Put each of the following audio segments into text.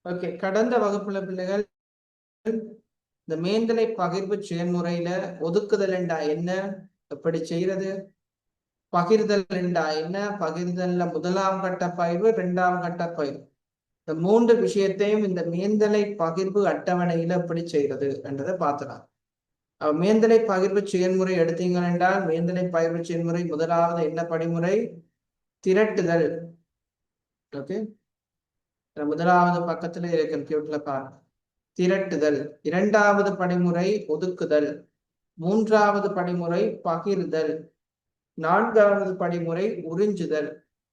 Okay, கடந்த வகுப்புல பிள்ளைகள் இந்த மேந்தலை பகிர்வு செயல்முறையில ஒதுக்குதல் என்றா என்ன, எப்படி செய்யறது, பகிர்தல் என்றா என்ன, பகிர்தல்ல முதலாம் கட்ட பயிர்வு, இரண்டாம் கட்ட பயிர்வு, இந்த மூன்று விஷயத்தையும் இந்த மேந்தலை பகிர்வு அட்டவணையில எப்படி செய்யறது என்றதை பார்த்துலாம். மேந்தலை பகிர்வு செயல்முறை எடுத்தீங்க என்றால், மேந்தலை பகிர்வு செயல்முறை முதலாவது என்ன படிமுறை? திரட்டுதல். ஓகே, முதலாவது பக்கத்துல கம்ப்யூட்டர்ல பாருங்க. திரட்டுதல். இரண்டாவது படிமுறை ஒதுக்குதல். மூன்றாவது படிமுறை பகிர்தல். நான்காவது படிமுறை உறிஞ்சுதல்.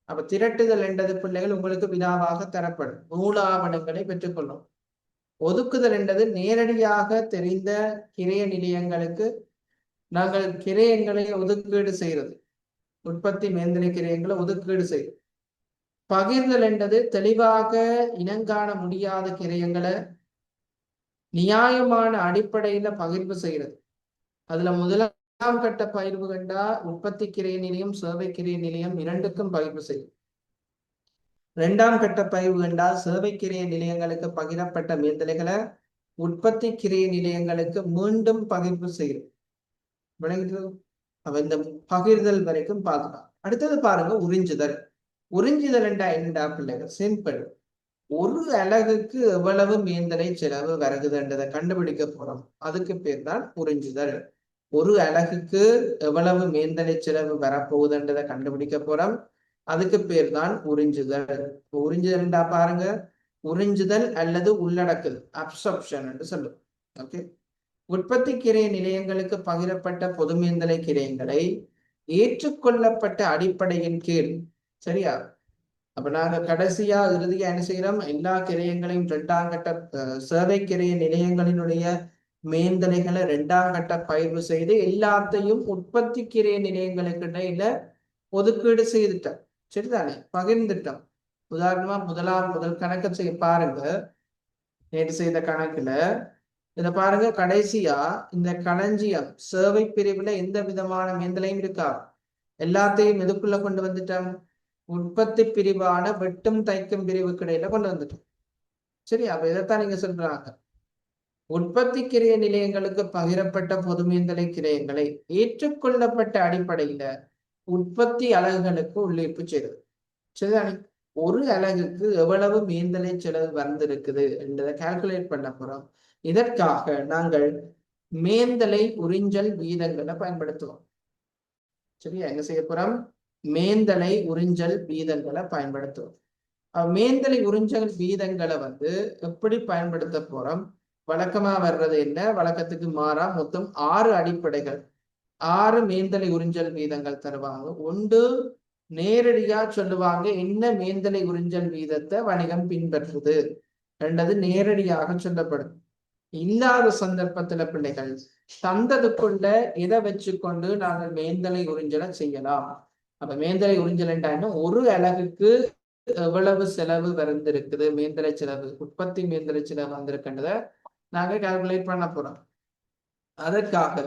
அப்ப திரட்டுதல் என்றது பிள்ளைகள் உங்களுக்கு வினாவாக தரப்படும். நூலாவணங்களை பெற்றுக்கொள்ளும். ஒதுக்குதல் என்றது நேரடியாக தெரிந்த கிரைய நிலையங்களுக்கு நாங்கள் கிரயங்களை ஒதுக்கீடு செய்யறது, உற்பத்தி மேந்தலை கிரயங்களை ஒதுக்கீடு செய்யும். பகிர்தல் என்றது தெளிவாக இனங்காண முடியாத கிரயங்களை நியாயமான அடிப்படையில பகிர்வு செய்யறது. அதுல முதலாம் கட்ட பகிர்வு கண்டா உற்பத்தி கிரைய நிலையம், சேவை கிரைய நிலையம் இரண்டுக்கும் பகிர்வு செய்யும். இரண்டாம் கட்ட பகிர்வு கண்டா சேவை கிரைய நிலையங்களுக்கு பகிரப்பட்ட மேந்தலைகளை உற்பத்தி கிரைய நிலையங்களுக்கு மீண்டும் பகிர்வு செய்யும். விளங்குது? அவ இந்த பகிர்தல் வரைக்கும் பார்க்கலாம். அடுத்தது பாருங்க, உறிஞ்சுதல். உறிஞ்சுதல் என்றா என்னடா பிள்ளைகள்? சிம்பிள். ஒரு அலகுக்கு எவ்வளவு மேந்தலை செலவு வருகுதுன்றதை கண்டுபிடிக்க போறோம். அதுக்கு பேர் தான் உறிஞ்சுதல். ஒரு அலகுக்கு எவ்வளவு மேந்தலை செலவு வரப்போகுதுன்றதை கண்டுபிடிக்க போறோம். அதுக்கு பேர் தான் உறிஞ்சுதல். உறிஞ்சுதல்டா பாருங்க, உறிஞ்சுதல் அல்லது உள்ளடக்குதல், அப்சர்ப்ஷன் என்று சொல்லும். ஓகே, உற்பத்தி கிரை நிலையங்களுக்கு பகிரப்பட்ட பொது மேந்தலை கிரயங்களை ஏற்றுக்கொள்ளப்பட்ட அடிப்படையின் கீழ், சரியா? அப்ப நாங்க கடைசியா இறுதியா என்ன செய்யறோம்? எல்லா கிரயங்களையும் இரண்டாம் கட்ட சேவை கிரைய நிலையங்களினுடைய மேந்தலைகளை இரண்டாம் கட்ட பயிர்வு செய்து எல்லாத்தையும் உற்பத்தி கிரைய நிலையங்களுக்கு இடையில ஒதுக்கீடு செய்துட்டோம். சரிதானே? பகிர்ந்துட்டோம். உதாரணமா முதல் கணக்கு செய்ய பாருங்க. நேற்று செய்த கணக்குல இத பாருங்க, கடைசியா இந்த களஞ்சியம் சேவை பிரிவுல எந்த விதமான மேந்தலையும் இருக்கா? எல்லாத்தையும் எதுக்குள்ள கொண்டு வந்துட்டோம்? உற்பத்தி பிரிவான வெட்டும் தைக்கும் பிரிவுக்கு இடையில கொண்டு வந்துட்டோம். சரி, அப்ப இதைத்தான் நீங்க சொல்றாங்க, உற்பத்தி கிரைய நிலையங்களுக்கு பகிரப்பட்ட பொது மேந்தலை கிரயங்களை ஏற்றுக்கொள்ளப்பட்ட அடிப்படையில உற்பத்தி அலகுகளுக்கு உள்ளீர்ப்பு செய்வது. சரிதானே? ஒரு அலகுக்கு எவ்வளவு மேந்தலை செலவு வந்திருக்குது என்றதை கால்குலேட் பண்ண போறோம். இதற்காக நாங்கள் மேந்தலை உறிஞ்சல் வீதங்களை பயன்படுத்துவோம். சரியா? எங்க செய்ய போறோம்? மேந்தலை உறிஞ்சல் வீதங்களை பயன்படுத்துவோம். மேந்தலை உறிஞ்சல் வீதங்களை எப்படி பயன்படுத்த போறோம்? வழக்கமா வர்றது என்ன? வழக்கத்துக்கு மாறா மொத்தம் 6 அடிப்படைகள், 6 மேந்தலை உறிஞ்சல் வீதங்கள் தருவாங்க. ஒன்று நேரடியா சொல்லுவாங்க என்ன மேந்தலை உறிஞ்சல் வீதத்தை வணிகம் பின்பற்றுது என்றது நேரடியாக சொல்லப்படும். இல்லாத சந்தர்ப்பத்துல பிள்ளைகள் தந்ததுக்குள்ள இதை வச்சுக்கொண்டு நாங்கள் மேந்தலை உறிஞ்சலை செய்யலாம். அப்ப மேந்தலை உறிஞ்சல் என்ன? ஒரு அலகுக்கு எவ்வளவு செலவு வந்திருக்குது, மேந்தலை செலவு, உற்பத்தி மேந்தலை செலவு வந்திருக்கின்றத நாங்க கால்குலேட் பண்ண போறோம். அதற்காக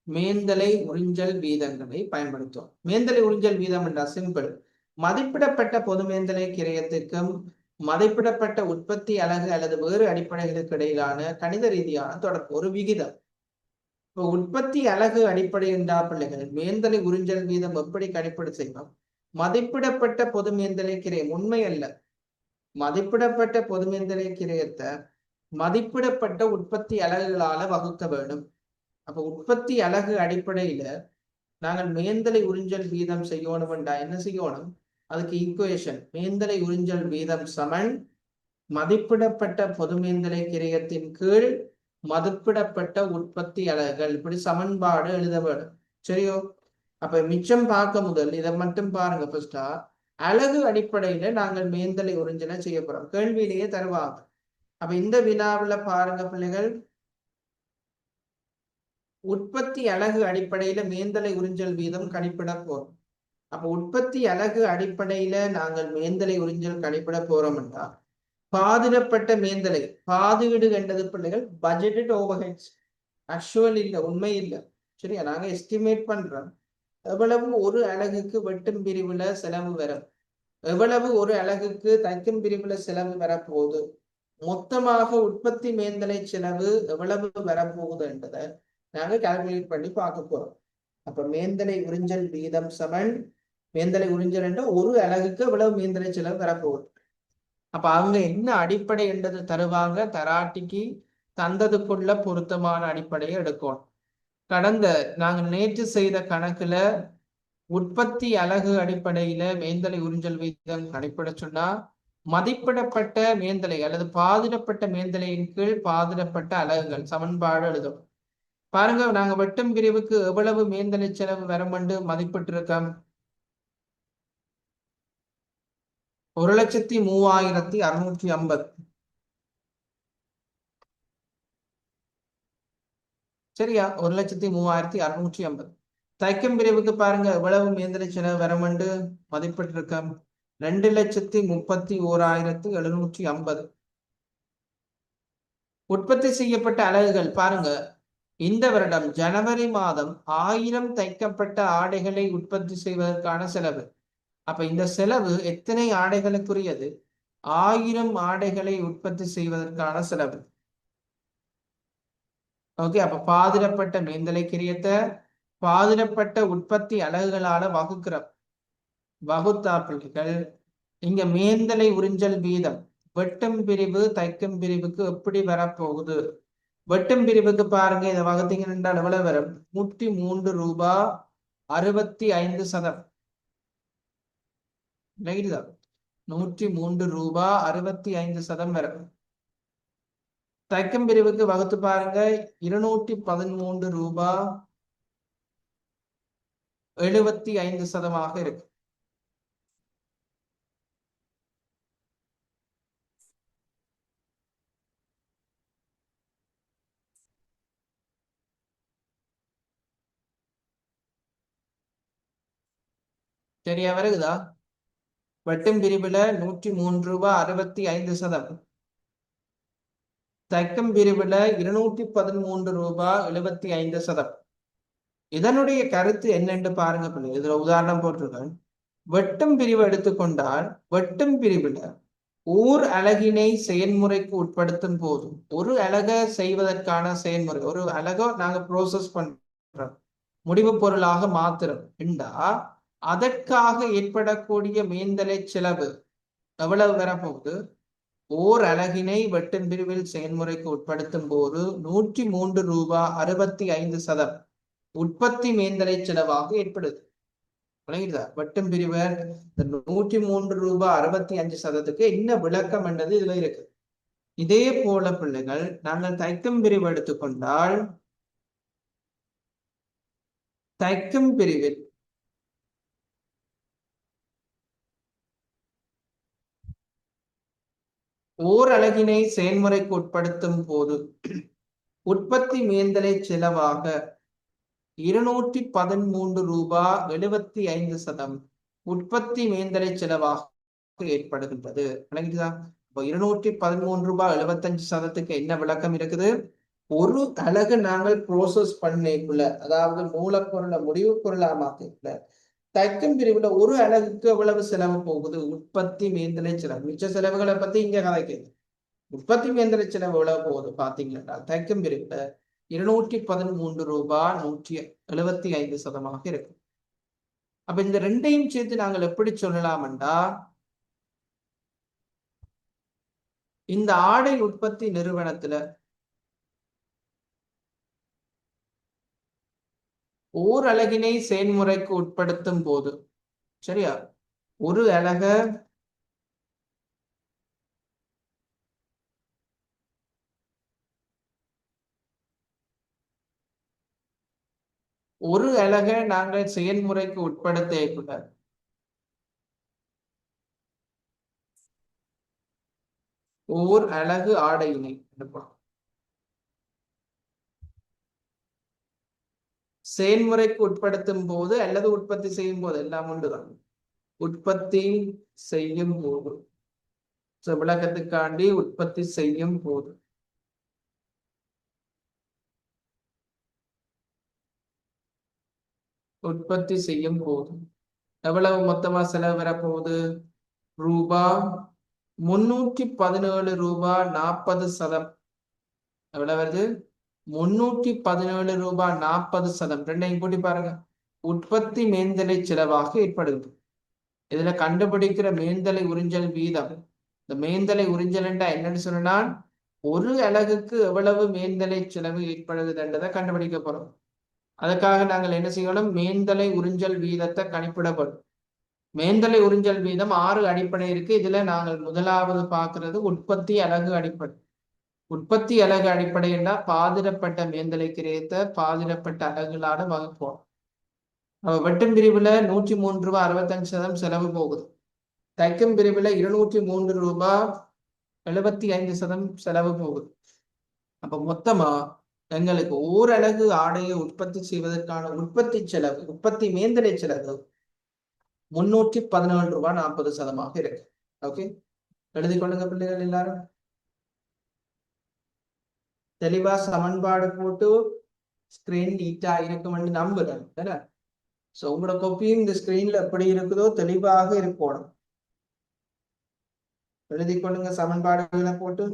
மேந்தலை உறிஞ்சல் வீதங்களை பயன்படுத்துவோம். மேந்தலை உறிஞ்சல் வீதம் என்றால் சிம்பிள். மதிப்பிடப்பட்ட பொது மேந்தலை கிரயத்திற்கும் மதிப்பிடப்பட்ட உற்பத்தி அலகு அல்லது வேறு அடிப்படைகளுக்கு இடையிலான கணித ரீதியான தொடர்பு, ஒரு விகிதம். இப்போ உற்பத்தி அலகு அடிப்படை என்றா பிள்ளைகள் மேந்தலை உறிஞ்சல் வீதம் எப்படி கணிப்பீடு செய்வோம்? மதிப்பிடப்பட்ட பொது மேந்தலை கிரயம், உண்மை அல்ல, மதிப்பிடப்பட்ட பொது மேந்தலை கிரயத்தை மதிப்பிடப்பட்ட உற்பத்தி அலகுகளால வகுக்க வேண்டும். அப்ப உற்பத்தி அலகு அடிப்படையில நாங்கள் மேந்தலை உறிஞ்சல் வீதம் செய்யணும்டா என்ன செய்யணும்? அதுக்கு ஈக்குவேஷன் மேந்தலை உறிஞ்சல் வீதம் சமன் மதிப்பிடப்பட்ட பொது மேந்தலை கிரயத்தின் கீழ் மதிப்பிடப்பட்ட உற்பத்தி அலகுகள், இப்படி சமன்பாடு எழுத வேண்டும். சரியோ? அப்ப மிச்சம் பார்க்க முதல் இதை மட்டும் பாருங்க. ஃபர்ஸ்டா அலகு அடிப்படையில நாங்கள் மேந்தலை உறிஞ்சலை செய்ய போறோம். கேள்வியிலேயே தருவாங்க. அப்ப இந்த வினாவில் பாருங்க பிள்ளைகள், உற்பத்தி அலகு அடிப்படையில மேந்தலை உறிஞ்சல் வீதம் கணிப்பிட போறோம். அப்ப உற்பத்தி அலகு அடிப்படையில நாங்கள் மேந்தலை உறிஞ்சல் கணிப்பிட போறோம்னா பாதிடப்பட்ட மேந்தலை, பாதுவீடு கண்டது பிள்ளைகள் பட்ஜெட்டட் ஓவர்ஹெட்ஸ், ஆக்சுவல் இல்லை, உண்மை இல்லை. சரியா? நாங்க எஸ்டிமேட் பண்றோம் எவ்வளவு ஒரு அலகுக்கு வெட்டும் பிரிவுல செலவு வரும், எவ்வளவு ஒரு அலகுக்கு தைக்கும் பிரிவுல செலவு வரப்போகுது, மொத்தமாக உற்பத்தி மேந்தலை செலவு எவ்வளவு வரப்போகுது என்றதை நாங்க கால்குலேட் பண்ணி பார்க்க போறோம். அப்ப மேந்தலை உறிஞ்சல் வீதம் சமன் மேந்தலை உறிஞ்சல் என்ற ஒரு அலகுக்கு எவ்வளவு மேந்தலை செலவு வரப்போகுது. அப்ப அவங்க என்ன அடிப்படை என்றது தருவாங்க, தராட்டிக்கு தந்ததுக்குள்ள பொருத்தமான அடிப்படையை எடுக்கணும். கடந்த நாங்க நேற்று செய்த கணக்குல உற்பத்தி அலகு அடிப்படையில மேந்தலை உறிஞ்சல் வீதம் கணிப்பிட சொன்னா மதிப்பிடப்பட்ட மேந்தலை அல்லது பாதிடப்பட்ட மேந்தலையின் கீழ் பாதிடப்பட்ட அலகுகள் சமன்பாடு எழுதும். பாருங்க, நாங்க வெட்டும் பிரிவுக்கு எவ்வளவு மேந்தலை செலவு வரமென்று மதிப்பிட்டு இருக்கோம். 1,3650. சரியா? 1,3650. தைக்கும் பிரிவுக்கு பாருங்க எவ்வளவு மேந்தலை செலவு வரமென்று மதிப்பிட்டு இருக்கோம். 2,31,750. உற்பத்தி செய்யப்பட்ட அலகுகள் பாருங்க, இந்த வருடம் ஜனவரி மாதம் 1000 தைக்கப்பட்ட ஆடைகளை உற்பத்தி செய்வதற்கான செலவு. அப்ப இந்த செலவு எத்தனை ஆடைகளுக்குரியது? 1000 ஆடைகளை உற்பத்தி செய்வதற்கான செலவு. ஓகே, அப்ப பாதிடப்பட்ட மேந்தலை கிரியத்தை பாதிடப்பட்ட உற்பத்தி அலகுகளால வகுக்கிறோம். வகுத்தாப்பிள்கள் இங்க மேந்தலை உறிஞ்சல் வீதம் வெட்டும் பிரிவு தைக்கும் பிரிவுக்கு எப்படி வரப்போகுது? வெட்டும் பிரிவுக்கு பாருங்க, இதை வகுத்தீங்கன்னா எவ்வளவு வரும்? 103 ரூபாய் 65 ரைட்டுதான். 103 ரூபாய் 65 வரும். தைக்கும் பிரிவுக்கு வகுத்து பாருங்க, 213 ரூபாய் 75 இருக்கு. சரியா வருகுதா? வெட்டும் பிரிவுல 103 ரூபாய் 65, தைக்கும் பிரிவுல 213 ரூபாய் 75. இதனுடைய கருத்து என்னன்னு பாருங்க. இதுல உதாரணம் போட்டிருக்கேன். வெட்டும் பிரிவு எடுத்துக்கொண்டால் வெட்டும் பிரிவுல ஓர் அலகினை செயல்முறைக்கு உட்படுத்தும் போது ஒரு அலகை செய்வதற்கான செயல்முறை, ஒரு அலகை நாங்க ப்ரோசஸ் பண்றோம், முடிவு பொருளாக மாத்திரம் என்றா அதற்காக ஏற்படக்கூடிய மேந்தலை செலவு எவ்வளவு வரப்போகுது? ஓர் அலகினை வெட்டும் பிரிவில் செயல்முறைக்கு உட்படுத்தும் போது 103 ரூபாய் 65 உற்பத்தி மேந்தலை செலவாக ஏற்படுது. வெட்டும் பிரிவு இந்த 103 ரூபாய் 65 என்ன விளக்கம் என்றது இதுல இருக்கு. இதே போல பிள்ளைகள் நாங்கள் தைக்கும் பிரிவு எடுத்துக்கொண்டால் தைக்கும் பிரிவில் ஓர் அலகினை செயல்முறைக்கு உட்படுத்தும் போது உற்பத்தி மேந்தலை செலவாக 213 ரூபாய் 75 உற்பத்தி மேந்தலை செலவாக ஏற்படுகின்றது. விளங்கிட்டுதா? இப்போ 213 ரூபாய் 75 என்ன விளக்கம் இருக்குது? ஒரு அலகு நாங்கள் ப்ரோசஸ் பண்ணக்குள்ள, அதாவது மூலப்பொருளை முடிவு பொருளா மாத்திக்குள்ள தைக்கும் பிரிவுல ஒரு அலகுக்கு எவ்வளவு செலவு போகுது? உற்பத்தி மேந்தலை செலவு. மிச்ச செலவுகளை பத்தி இங்க கதைக்குது. உற்பத்தி மேந்தலை செலவு எவ்வளவு போகுது பாத்தீங்கன்னா தைக்கும் பிரிவுல 213 ரூபாய் 175 இருக்கு. அப்ப இந்த ரெண்டையும் சேர்த்து நாங்கள் எப்படி சொல்லலாம்டா, இந்த ஆடை உற்பத்தி நிறுவனத்துல ஓர் அலகினை செயல்முறைக்கு உட்படுத்தும் போது, சரியா, ஒரு அலக நாங்கள் செயல்முறைக்கு உட்படுத்த ஓர் அலகு ஆடையினை செயல்முறைக்கு உட்படுத்தும் போது அல்லது உற்பத்தி செய்யும் போது எல்லாம் ஒன்றுதான். உற்பத்தி செய்யும் போது, விளக்கத்துக்காண்டி உற்பத்தி செய்யும் போது எவ்வளவு மொத்தமா செலவு வரப்போகுது? ரூபாய் ரூபாய் 40 எவ்வளவு வருது? 317 ரூபாய் 40. ரெண்டையும் கூட்டி பாருங்க. உற்பத்தி மேல்தலை செலவாக ஏற்படுது. இதுல கண்டுபிடிக்கிற மேல்தலை உறிஞ்சல் வீதம். இந்த மேல்தலை உறிஞ்சல் என்னன்னு சொன்னா, ஒரு அலகுக்கு எவ்வளவு மேல்தலை செலவு ஏற்படுதுன்றதை கண்டுபிடிக்க போறோம். அதுக்காக நாங்கள் என்ன செய்யணும்? மேல்தலை உறிஞ்சல் வீதத்தை கணிப்பிடப்படும். மேல்தலை உறிஞ்சல் வீதம் 6 அடிப்படை இருக்கு. இதுல நாங்கள் முதலாவது பார்க்கிறது உற்பத்தி அலகு அடிப்படை. உற்பத்தி அலகு அடிப்படை என்றால் பாதிரப்பட்ட மேல்தலை கிரயத்தை பாதிரப்பட்ட அலகுகளான வகுப்போம். வெட்டும் பிரிவுல 103 ரூபாய் 65 செலவு போகுது. தைக்கும் பிரிவுல 203 ரூபாய் 75 செலவு போகுது. அப்ப மொத்தமா எங்களுக்கு ஓரலகு ஆடையை உற்பத்தி செய்வதற்கான உற்பத்தி செலவு, உற்பத்தி மேல்தலை செலவு 317 ரூபாய் 40 இருக்கு. ஓகே, எழுதி கொள்ளுங்க பிள்ளைகள் எல்லாரும். தெளிவா சமன்பாடு போட்டு ஸ்கிரீன் நீட்டா இருக்கும் நம்புறேன். சோ உங்களோட கொப்பியும் இந்த ஸ்கிரீன்ல எப்படி இருக்குதோ தெளிவாக இருக்கணும். எழுதி கொள்ளுங்க சமன்பாடுகளை போட்டு.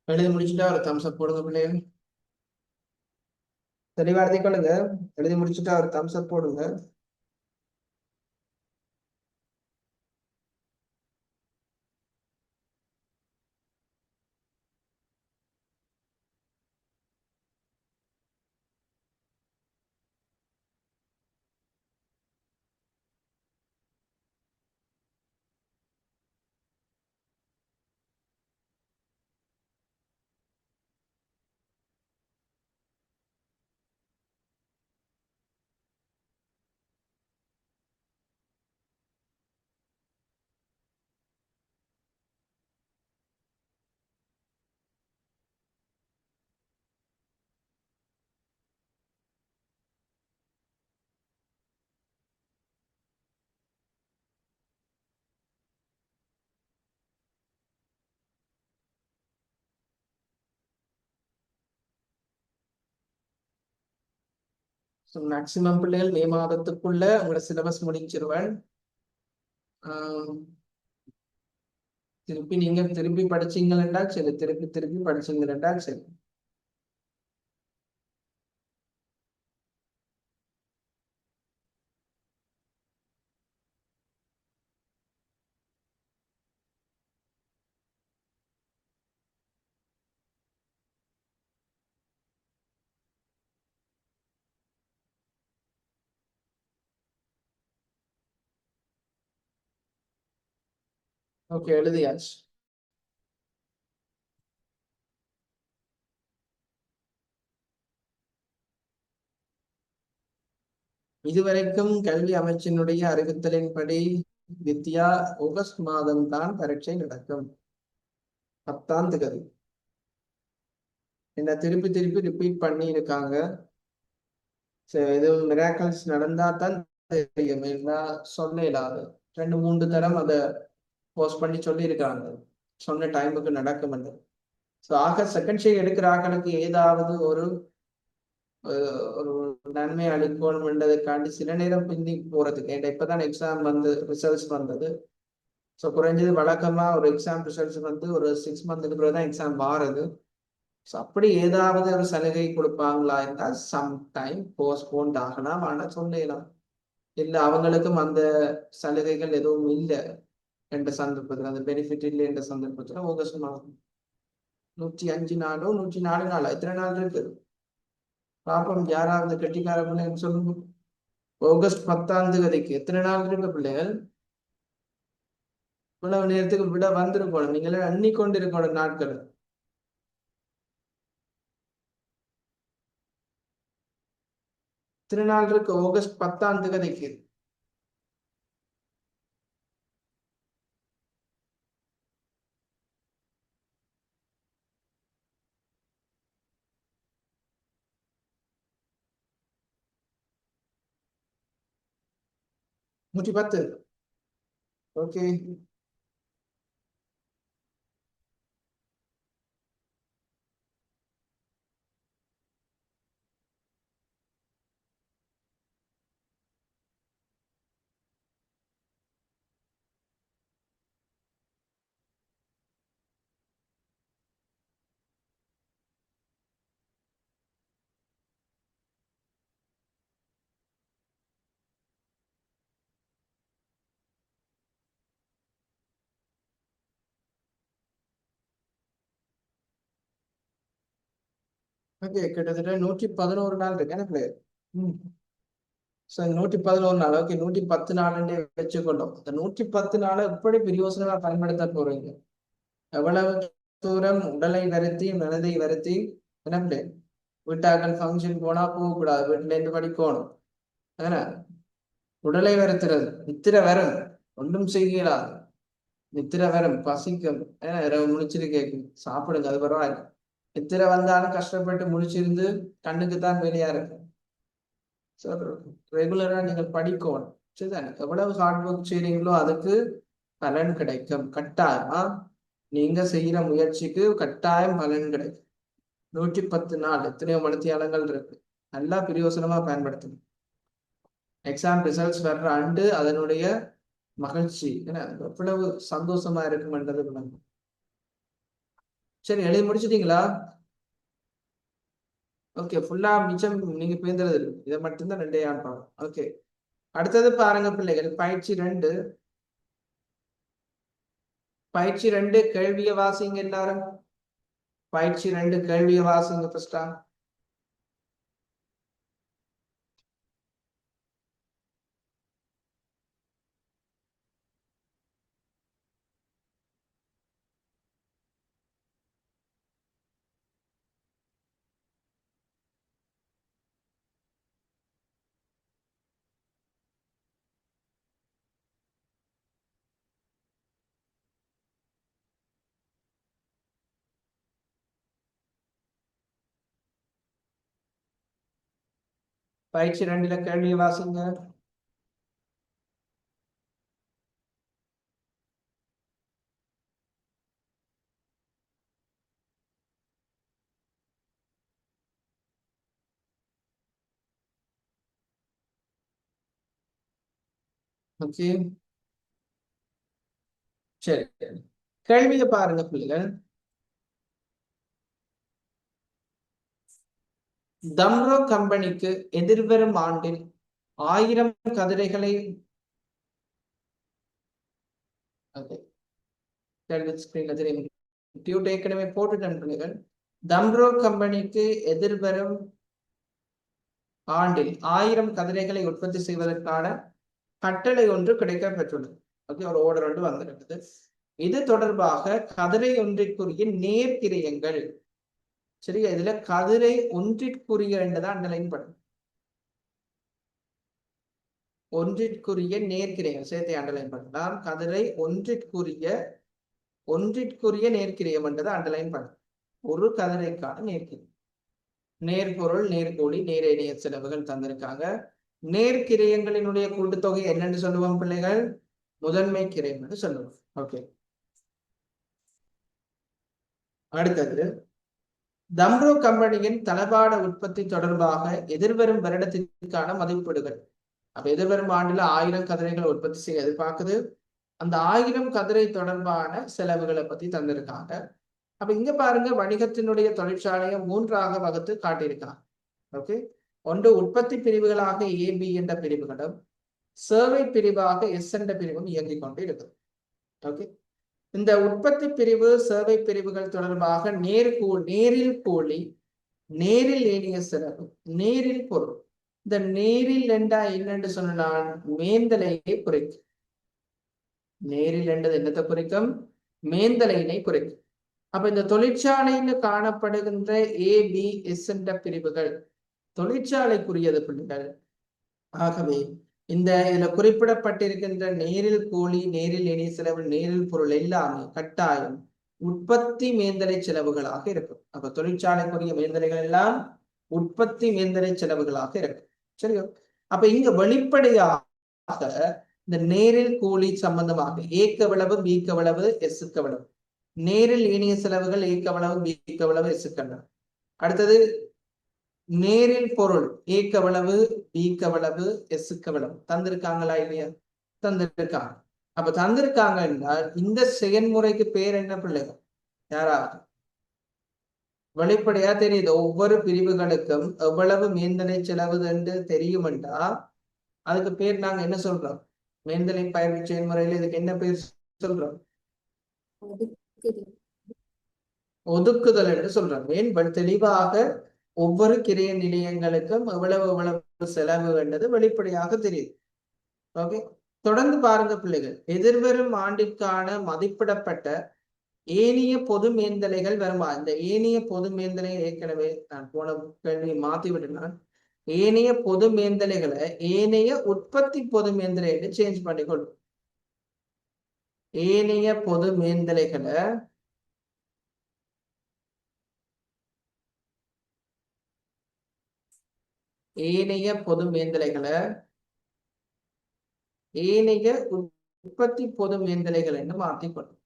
எழுதி முடிச்சுட்டா ஒரு தம்ஸ் அப் போடுங்க பிள்ளைகள். தெளிவா எழுதி கொள்ளுங்க. எழுதி முடிச்சுட்டா ஒரு தம்ஸ் அப் போடுங்க. மேக்சிமம் பிள்ளைகள் மே மாதத்துக்குள்ள உங்களோட சிலபஸ் முடிச்சிருவேன். திருப்பி நீங்க திருப்பி படிச்சீங்கன்னா சரி, திருப்பி திருப்பி படிச்சீங்கன்னா சரி. ஓகே, எழுதியாச்சு. இதுவரைக்கும் கல்வி அமைச்சினுடைய அறிவித்தலின்படி வித்யா ஆகஸ்ட் மாதம் தான் பரீட்சை நடக்கும். 10ஆம் தேதி. என்ன திருப்பி திருப்பி ரிப்பீட் பண்ணி இருக்காங்க. எதுவும் மிராக்கல்ஸ் நடந்தா தான் தெரியும், இல்லைன்னா சொல்ல இல்லாது. 2-3 தரம் அதை போஸ்ட் பண்ணி சொல்லி இருக்காங்க, சொன்ன டைமுக்கு நடக்கும். ஸோ ஆகஸ்ட் செகண்ட் ஷே எடுக்கிற ஆக்களுக்கு ஏதாவது ஒரு ஒரு நன்மை அளிக்கணும்ன்றதுக்காண்டி சில நேரம் பிந்தி போறதுக்கு. ஏன்னா இப்பதான் எக்ஸாம் ரிசல்ட்ஸ் வந்தது. ஸோ குறைஞ்சது வழக்கமா ஒரு எக்ஸாம் ரிசல்ட்ஸ் ஒரு 6 மந்த்துக்கு பிறகு தான் எக்ஸாம் மாறுது. ஸோ அப்படி ஏதாவது ஒரு சலுகை கொடுப்பாங்களா இருந்தால் சம்டைம் போஸ்ட்போன் ஆகலாம், ஆனால் சொல்லலாம். இல்லை அவங்களுக்கும் அந்த சலுகைகள் எதுவும் இல்லை என்ற சந்தர்ப்பத்தில், அந்த பெனிஃபிட் இல்லை என்ற சந்தர்ப்பத்தில் ஆகஸ்ட் மாதம். 105 நாளோ 104 நாளா எத்தனை நாள் இருக்கு பாப்போம். யாராவது கெட்டிக்கார பிள்ளைங்க சொல்லுங்க. ஆகஸ்ட் 10ஆம் தேதிக்கு எத்தனை நாள் இருக்கு பிள்ளைகள்? இவ்வளவு நேரத்துக்கு விட வந்திருக்கணும். நீங்களே எண்ணிக்கொண்டு இருக்கணும் நாட்கள். எத்தனை நாள் இருக்கு ஆகஸ்ட் 10ஆம் தேதிக்கு? நூற்றி பத்து. ஓகே, ஓகே, கிட்டத்தட்ட 111 நாள் இருக்கு என்ன பிள்ளைகள்? சரி, 111 நாள். ஓகே, 110 நாள் வச்சுக்கொண்டோம். இந்த 110 நாளை எப்படி பிரயோசனமா பயன்படுத்த போறீங்க? எவ்வளவு தூரம் உடலை வருத்தி மனதை வருத்தி என்ன பிள்ளை வீட்டாக்கள் ஃபங்க்ஷன் போனா போகக்கூடாது, வீட்டுல இருந்து படிக்கணும். ஏன்னா உடலை வருத்துறது நித்திர வரும், ஒன்றும் செய்யலாது. நித்திர வரும், பசிக்கும், ஏன்னா இரவு முடிச்சிட்டு கேட்கும், சாப்பிடுங்க அது பரவாயில்ல. நித்திர வந்தாலும் கஷ்டப்பட்டு முடிச்சிருந்து கண்ணுக்கு தான் வெளியா இருக்கும். ஸோ ரெகுலரா நீங்கள் படிக்கணும். சரிதானே? எவ்வளவு ஹார்ட் ஒர்க் செய்றீங்களோ அதுக்கு பலன் கிடைக்கும் கட்டாயமா. நீங்க செய்யற முயற்சிக்கு கட்டாயம் பலன் கிடைக்கும். 110 நாள் எத்தனையோ மணித்தியாலங்கள் இருக்கு, நல்லா பிரயோசனமா பயன்படுத்தணும். எக்ஸாம் ரிசல்ட்ஸ் வர்ற ஆண்டு அதனுடைய மகிழ்ச்சி ஏன்னா எவ்வளவு சந்தோஷமா இருக்கும்ன்றது விளங்கும். சரி, எழுதி முடிச்சிட்டீங்களா? ஓகே, ஃபுல்லா மிச்சம் நீங்க பேர்ந்தது இதை மட்டும்தான் 2 ஆட்டம். ஓகே, அடுத்தது பாருங்க பிள்ளைகள், பயிற்சி 2. பயிற்சி 2 கேள்விய வாசிங்க எல்லாரும். பயிற்சி 2 கேள்விய வாசிங்க ஃபர்ஸ்டா. பயிற்சி 2ல கேள்விய வாசிங்க. ஓகே, சரி, கேள்வியை பாருங்க பிள்ளைகள். தம்ரோ கம்பெனிக்கு எதிர்வரும் ஆண்டில் 1000 கதிரைகளை ஸ்கிரீன்ல தெரியும், டியூட் ஏற்கனவே போட்டுட்டேன் பிள்ளைகள். தம்ரோ கம்பெனிக்கு எதிர்வரும் ஆண்டில் 1000 கதிரைகளை உற்பத்தி செய்வதற்கான கட்டளை ஒன்று கிடைக்க பெற்றுள்ளது. ஓகே, ஒரு ஆர்டர் ஒன்று வந்திருக்குது. இது தொடர்பாக கதிரை ஒன்றிற்குரிய நேர்கிரியங்கள். சரியா? இதுல கதிரை ஒன்றிற்குரிய என்றதான் அண்டர்லைன் பண்ணும். ஒன்றிற்குரிய நேர்கிரியங்கள் சேர்த்து அண்டர்லைன் பண்ணலாம். கதிரை ஒன்றிற்குரிய நேர்கிரியம் என்றதை அண்டர்லைன் பண்ணும். ஒரு கதிரைக்கான நேர்கிரியம். நேர்பொருள், நேர்கோழி, நேரேணிய செலவுகள் தந்திருக்காங்க. நேர்கிரியங்களினுடைய கூட்டுத்தொகை என்னன்னு சொல்லுவோம் பிள்ளைகள்? முதன்மை கிரயம் என்று சொல்லுவோம். ஓகே, அடுத்தது தம்ரோ கம்பெனியின் தளபாட உற்பத்தி தொடர்பாக எதிர்வரும் வருடத்திற்கான மதிப்பீடுகள். அப்ப எதிர்வரும் ஆண்டுல 1000 கதிரைகளை உற்பத்தி செய்ய எதிர்பார்க்குது. அந்த 1000 கதிரை தொடர்பான செலவுகளை பத்தி தந்திருக்காங்க. அப்ப இங்க பாருங்க, வணிகத்தினுடைய தொழிற்சாலையை 3ஆக வகுத்து காட்டியிருக்காங்க. ஓகே, ஒன்று உற்பத்தி பிரிவுகளாக ஏபி என்ற பிரிவுகளும், சேவை பிரிவாக எஸ் என்ற பிரிவும் இயங்கிக் கொண்டு இருக்குது. ஓகே, இந்த உற்பத்தி பிரிவு சேவை பிரிவுகள் தொடர்பாக நேரில் கூலி, நேரில் ஏனைய செலவு, நேரில் பொருள். இந்த நேரில் என்றா என்னன்னு சொன்னால் மேந்தலையை குறைக்கும். நேரில் என்றது என்னத்தை குறைக்கும்? மேந்தலையினை குறைக்கும். அப்ப இந்த தொழிற்சாலையில காணப்படுகின்ற ABS என்ற பிரிவுகள் தொழிற்சாலைக்குரியது பிள்ளைகள். ஆகவே இந்த இதுல குறிப்பிடப்பட்டிருக்கின்ற நேரில் கூலி, நேரில் இணைய செலவு, நேரில் பொருள் எல்லாமே கட்டாயம் உற்பத்தி மேந்தலை செலவுகளாக இருக்கும். அப்ப தொழிற்சாலைக்குரிய மேந்தலைகள் எல்லாம் உற்பத்தி மேந்தலை செலவுகளாக இருக்கும். சரியோ? அப்ப இங்க வெளிப்படையாக இந்த நேரில் கூலி சம்பந்தமாக ஏக்கு எவ்வளவு, பிக்கு எவ்வளவு, எஸ்க்கு எவ்வளவு, நேரில் இணைய செலவுகள் ஏக்கு எவ்வளவு, பிக்கு எவ்வளவு, எஸ்க்கு எவ்வளவு. அடுத்தது நேரில் பொருள் ஏக்கு எவ்வளவு, பிக்கு எவ்வளவு, எஸ்க்கு எவ்வளவு தந்திருக்காங்களா இல்லையா? தந்திருக்காங்க. அப்ப தந்திருக்காங்க என்றால் இந்த செயல்முறைக்கு பேர் என்ன பிள்ளைகள்? யாராவது வெளிப்படையா தெரியுது. ஒவ்வொரு பிரிவுகளுக்கும் எவ்வளவு மேந்தலை செலவு என்று தெரியும் என்றால் அதுக்கு பேர் நாங்க என்ன சொல்றோம்? மேந்தலை பயிற்சி செயல்முறையில இதுக்கு என்ன பேர் சொல்றோம்? ஒதுக்குதல் என்று சொல்றோம். ஏன் தெளிவாக ஒவ்வொரு கிரிய நிலையங்களுக்கும் எவ்வளவு செலவு என்றது வெளிப்படையாக தெரியுது. ஓகே, தொடர்ந்து பாருங்க பிள்ளைகள். எதிர்வரும் ஆண்டிற்கான மதிப்பிடப்பட்ட ஏனைய பொது மேந்தலைகள் வருமா? இந்த ஏனைய பொது மேந்தலை ஏற்கனவே நான் போன கேள்வி மாத்தி விட்டுனான். ஏனைய பொது மேந்தலைகளை ஏனைய உற்பத்தி பொது மேந்தலை என்று சேஞ்ச் பண்ணிக்கொள்ளும். ஏனைய பொது மேந்தலைகளை ஏனைய பொது மேந்தலைகளை ஏனைய உற்பத்தி பொது மேந்தலைகள் என்று மாற்றிக்கொள்ளும்.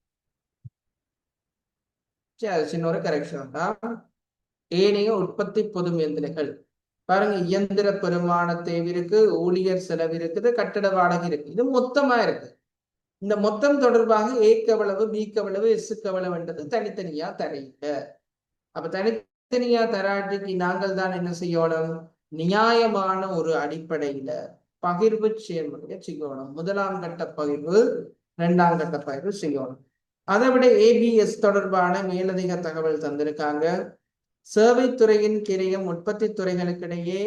சரி, சின்ன ஒரு கரெக்ஷன் தான். ஏனைய உற்பத்தி பொது மேந்தலைகள் பாருங்க, இயந்திர பெருமான தேவை இருக்கு, ஊழியர் செலவு இருக்குது, கட்டட வாடகை இருக்கு. இது மொத்தமா இருக்கு. இந்த மொத்தம் தொடர்பாக ஏக்கு எவ்வளவு, பிக்கு எவ்வளவு, எஸ்க்கு எவ்வளவுன்றது தனித்தனியா தரையில. அப்ப தனித்தனியா தராட்டிக்கு நாங்கள் தான் என்ன செய்யணும்? நியாயமான ஒரு அடிப்படையில பகிர்வு செயல்முறையை செய்யணும். முதலாம் கட்ட பகிர்வு, இரண்டாம் கட்ட பகிர்வு செய்யணும். அதை விட ABS தொடர்பான மேலதிக தகவல் தந்திருக்காங்க. சேவைத்துறையின் கிரயம் உற்பத்தி துறைகளுக்கிடையே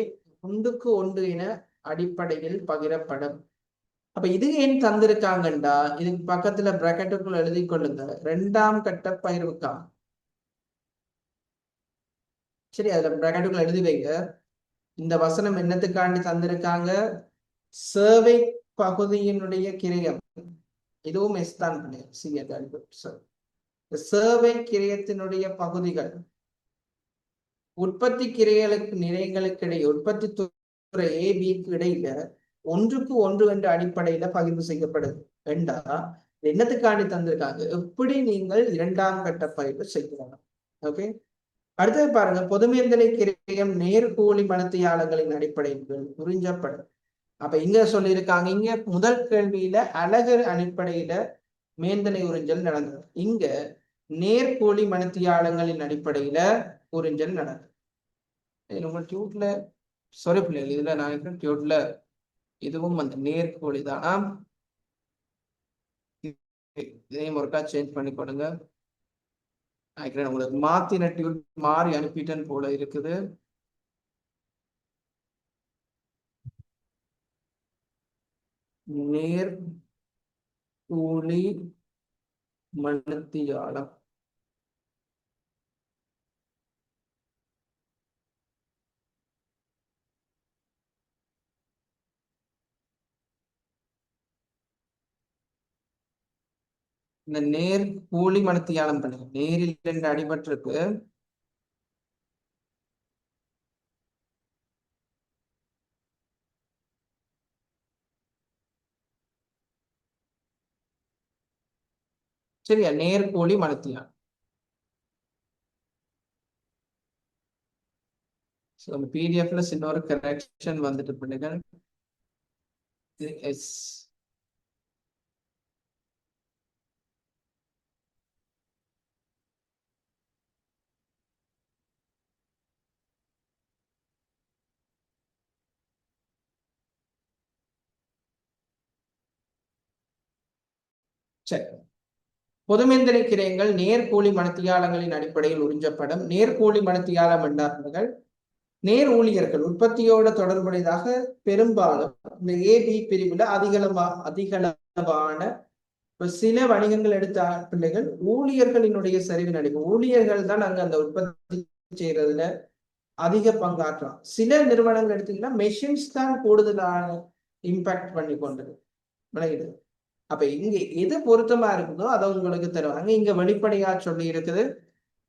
ஒன்றுக்கு ஒன்று என அடிப்படையில் பகிரப்படும். அப்ப இது ஏன் தந்திருக்காங்கண்டா, இதுக்கு பக்கத்துல பிராக்கெட்டுக்குள்ள எழுதி கொள்ளுங்க, இரண்டாம் கட்ட பகிர்வுக்காக. சரி, அதுல பிராக்கெட்டுக்குள்ள எழுதி வைங்க. இந்த வசனம் என்னத்துக்காண்டி தந்திருக்காங்க? சேவை பகுதியினுடைய கிரயம், இதுவும் எஸ் தான். சேவை கிரயத்தினுடைய பகுதிகள் உற்பத்தி கிரைகளுக்கு நிலையங்களுக்கு இடையே, உற்பத்தி துறை ABக்கு இடையில ஒன்றுக்கு ஒன்று என்ற அடிப்படையில பகிர்வு செய்யப்படுது என்றா என்னத்துக்காண்டி தந்திருக்காங்க? எப்படி நீங்கள் இரண்டாம் கட்ட பகிர்வு செய்யணும். ஓகே, அடுத்தது பாருங்க, பொதுமேந்தலை கிரயம் நேர்கூலி மனத்தியாளர்களின் அடிப்படையில் புரிஞ்சப்படும். அப்ப இங்க சொல்லியிருக்காங்க, இங்க முதல் கேள்வியில அழகு அடிப்படையில மேந்தலை உறிஞ்சல் நடந்தது. இங்க நேர்கூலி மனத்தியாளர்களின் அடிப்படையில உறிஞ்சல் நடந்தது. உங்க டியூட்ல சாரி பிள்ளைகள், இதுல நான் டியூட்ல இதுவும் அந்த நேர்கோழி தான். இதையும் ஒருக்கா சேஞ்ச் பண்ணி கொடுங்க. உங்களுக்கு மாத்தின டியூட் மாறி அனுப்பிட்டேன் போல இருக்குது. நேர்கூலி மனத்தியாளம் இந்த நேர்கூலி மனத்தியாளம் பண்ணுங்க. நேரில் ரெண்டு அடிபட்டிருக்கு. சரியா? நேர்கூலி மனத்தியாளம். PDFல சின்ன ஒரு கரெக்ஷன் வந்துட்டு பிள்ளைகள். எஸ், சரி. பொதுமேந்தலை கிரயங்கள் நேர்கூலி மனத்தியாளங்களின் அடிப்படையில் உறிஞ்சப்படும். நேர்கூலி மனத்தியாளம் என்றார்கள் நேர் ஊழியர்கள் உற்பத்தியோட தொடர்புடையதாக பெரும்பாலும் இந்த ஏபி பிரிவுல அதிகளவான சில வணிகங்கள் எடுத்த பிள்ளைகள் ஊழியர்களினுடைய சரிவின் அடிப்படை ஊழியர்கள் தான் அங்க அந்த உற்பத்தி செய்யறதுல அதிக பங்காற்றலாம். சில நிறுவனங்கள் எடுத்தீங்கன்னா மெஷின்ஸ் தான் கூடுதலான இம்பாக்ட் பண்ணி கொண்டது விளையுது. அப்ப இங்க எது பொருத்தமா இருக்குதோ அதை உங்களுக்கு தருவாங்க. இங்க வெளிப்படையா சொல்லி இருக்குது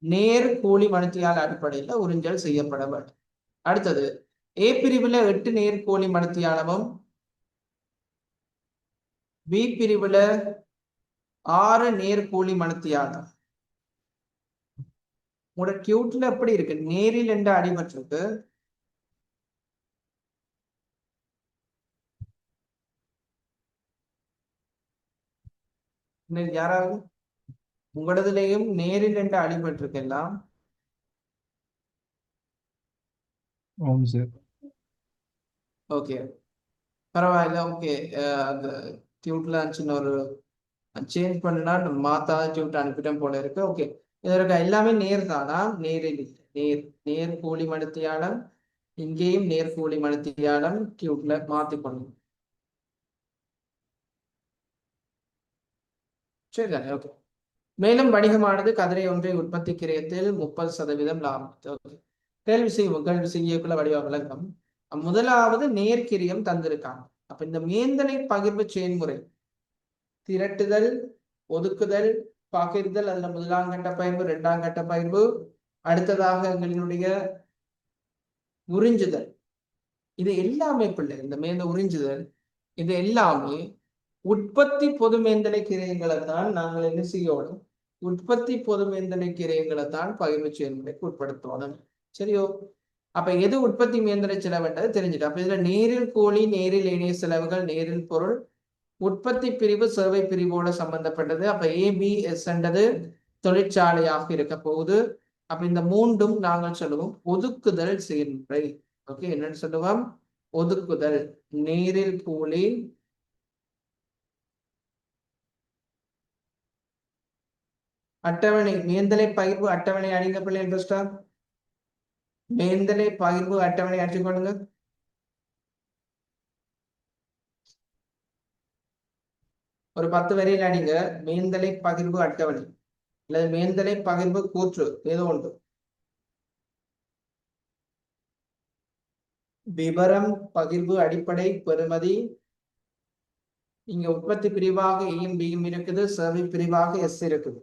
நேர் கூலி மனத்தியால் அடிப்படையில உறிஞ்சல் செய்யப்பட வேண்டும். அடுத்தது ஏ பிரிவுல 8 நேர் கூலி மனத்தியாலமும் பி பிரிவுல 6 நேர் கூலி மனத்தியாலம். உங்களோட கியூட்ல எப்படி இருக்கு? நேரில் என்ற அடிபட்டிருக்கு. யாராவது உங்களதுலயும் நேரில் என்ற அடிபட்டிருக்கு எல்லாம். ஓகே பரவாயில்ல. ஓகே அந்த டியூட்ல சின்ன ஒரு சேஞ்ச் பண்ணினா மாத்தா டியூட் அனுப்பிட்டோம் போல இருக்கு. ஓகே இதற்கு எல்லாமே நேர் தானா? நேரில் நேர் நேர் கூலி மனத்தியாலம், இங்கேயும் நேர் கூலி மனத்தியாலம் டியூட்ல மாத்தி பண்ணணும். சரிதானே? ஓகே. மேலும் வணிகமானது கதிரை ஒன்றை உற்பத்தி கிரயத்தில் 30% லாபம். கேள்வி செய்யக்குள்ள வடிவ விளக்கம். முதலாவது நேர்கிரியம் தந்திருக்காங்க. அப்ப இந்த மேந்தனை பகிர்வு செயல்முறை திரட்டுதல், ஒதுக்குதல், பகிர்தல், அதுல முதலாம் கட்ட பகிர்வு, இரண்டாம் கட்ட பகிர்வு, அடுத்ததாக எங்களினுடைய உறிஞ்சுதல், இது எல்லாமே பிள்ளை இந்த மேந்த உறிஞ்சுதல் இது எல்லாமே உற்பத்தி பொது மேந்தனை கிரயங்களை தான் நாங்கள் என்ன செய்யணும்? உற்பத்தி பொது மேந்தனை கிரயங்களை தான் பகிர்வு செயல்முறைக்கு உட்படுத்தணும். சரியோ? அப்ப எது உற்பத்தி மேந்தனை செலவுன்றது தெரிஞ்சுட்டு அப்ப இதுல நேரில் கூலி, நேரில் இணைய செலவுகள், நேரில் பொருள், உற்பத்தி பிரிவு சேவை பிரிவோட சம்பந்தப்பட்டது. அப்ப ஏபிஎஸ் என்றது தொழிற்சாலையாக இருக்க போகுது. அப்ப இந்த மூன்றும் நாங்கள் சொல்லுவோம் ஒதுக்குதல் செயல்முறை. ஓகே என்னன்னு சொல்லுவோம்? ஒதுக்குதல். நேரில் கூலி, அட்டவணை மேந்தலை பகிர்வு அட்டவணை அடிங்க பிள்ளை இன்ட்ரெஸ்டா? மேந்தலை பகிர்வு அட்டவணை அடிச்சுக்கொள்ளுங்க. ஒரு 10 வரையில் அடிங்க மேந்தலை பகிர்வு அட்டவணை அல்லது மேந்தலை பகிர்வு கூற்று ஏதோ ஒன்று. விவரம் பகிர்வு அடிப்படை பெறுமதி. இங்க உற்பத்தி பிரிவாக ஏயும் பியும் இருக்குது, சேவை பிரிவாக எஸ் இருக்குது.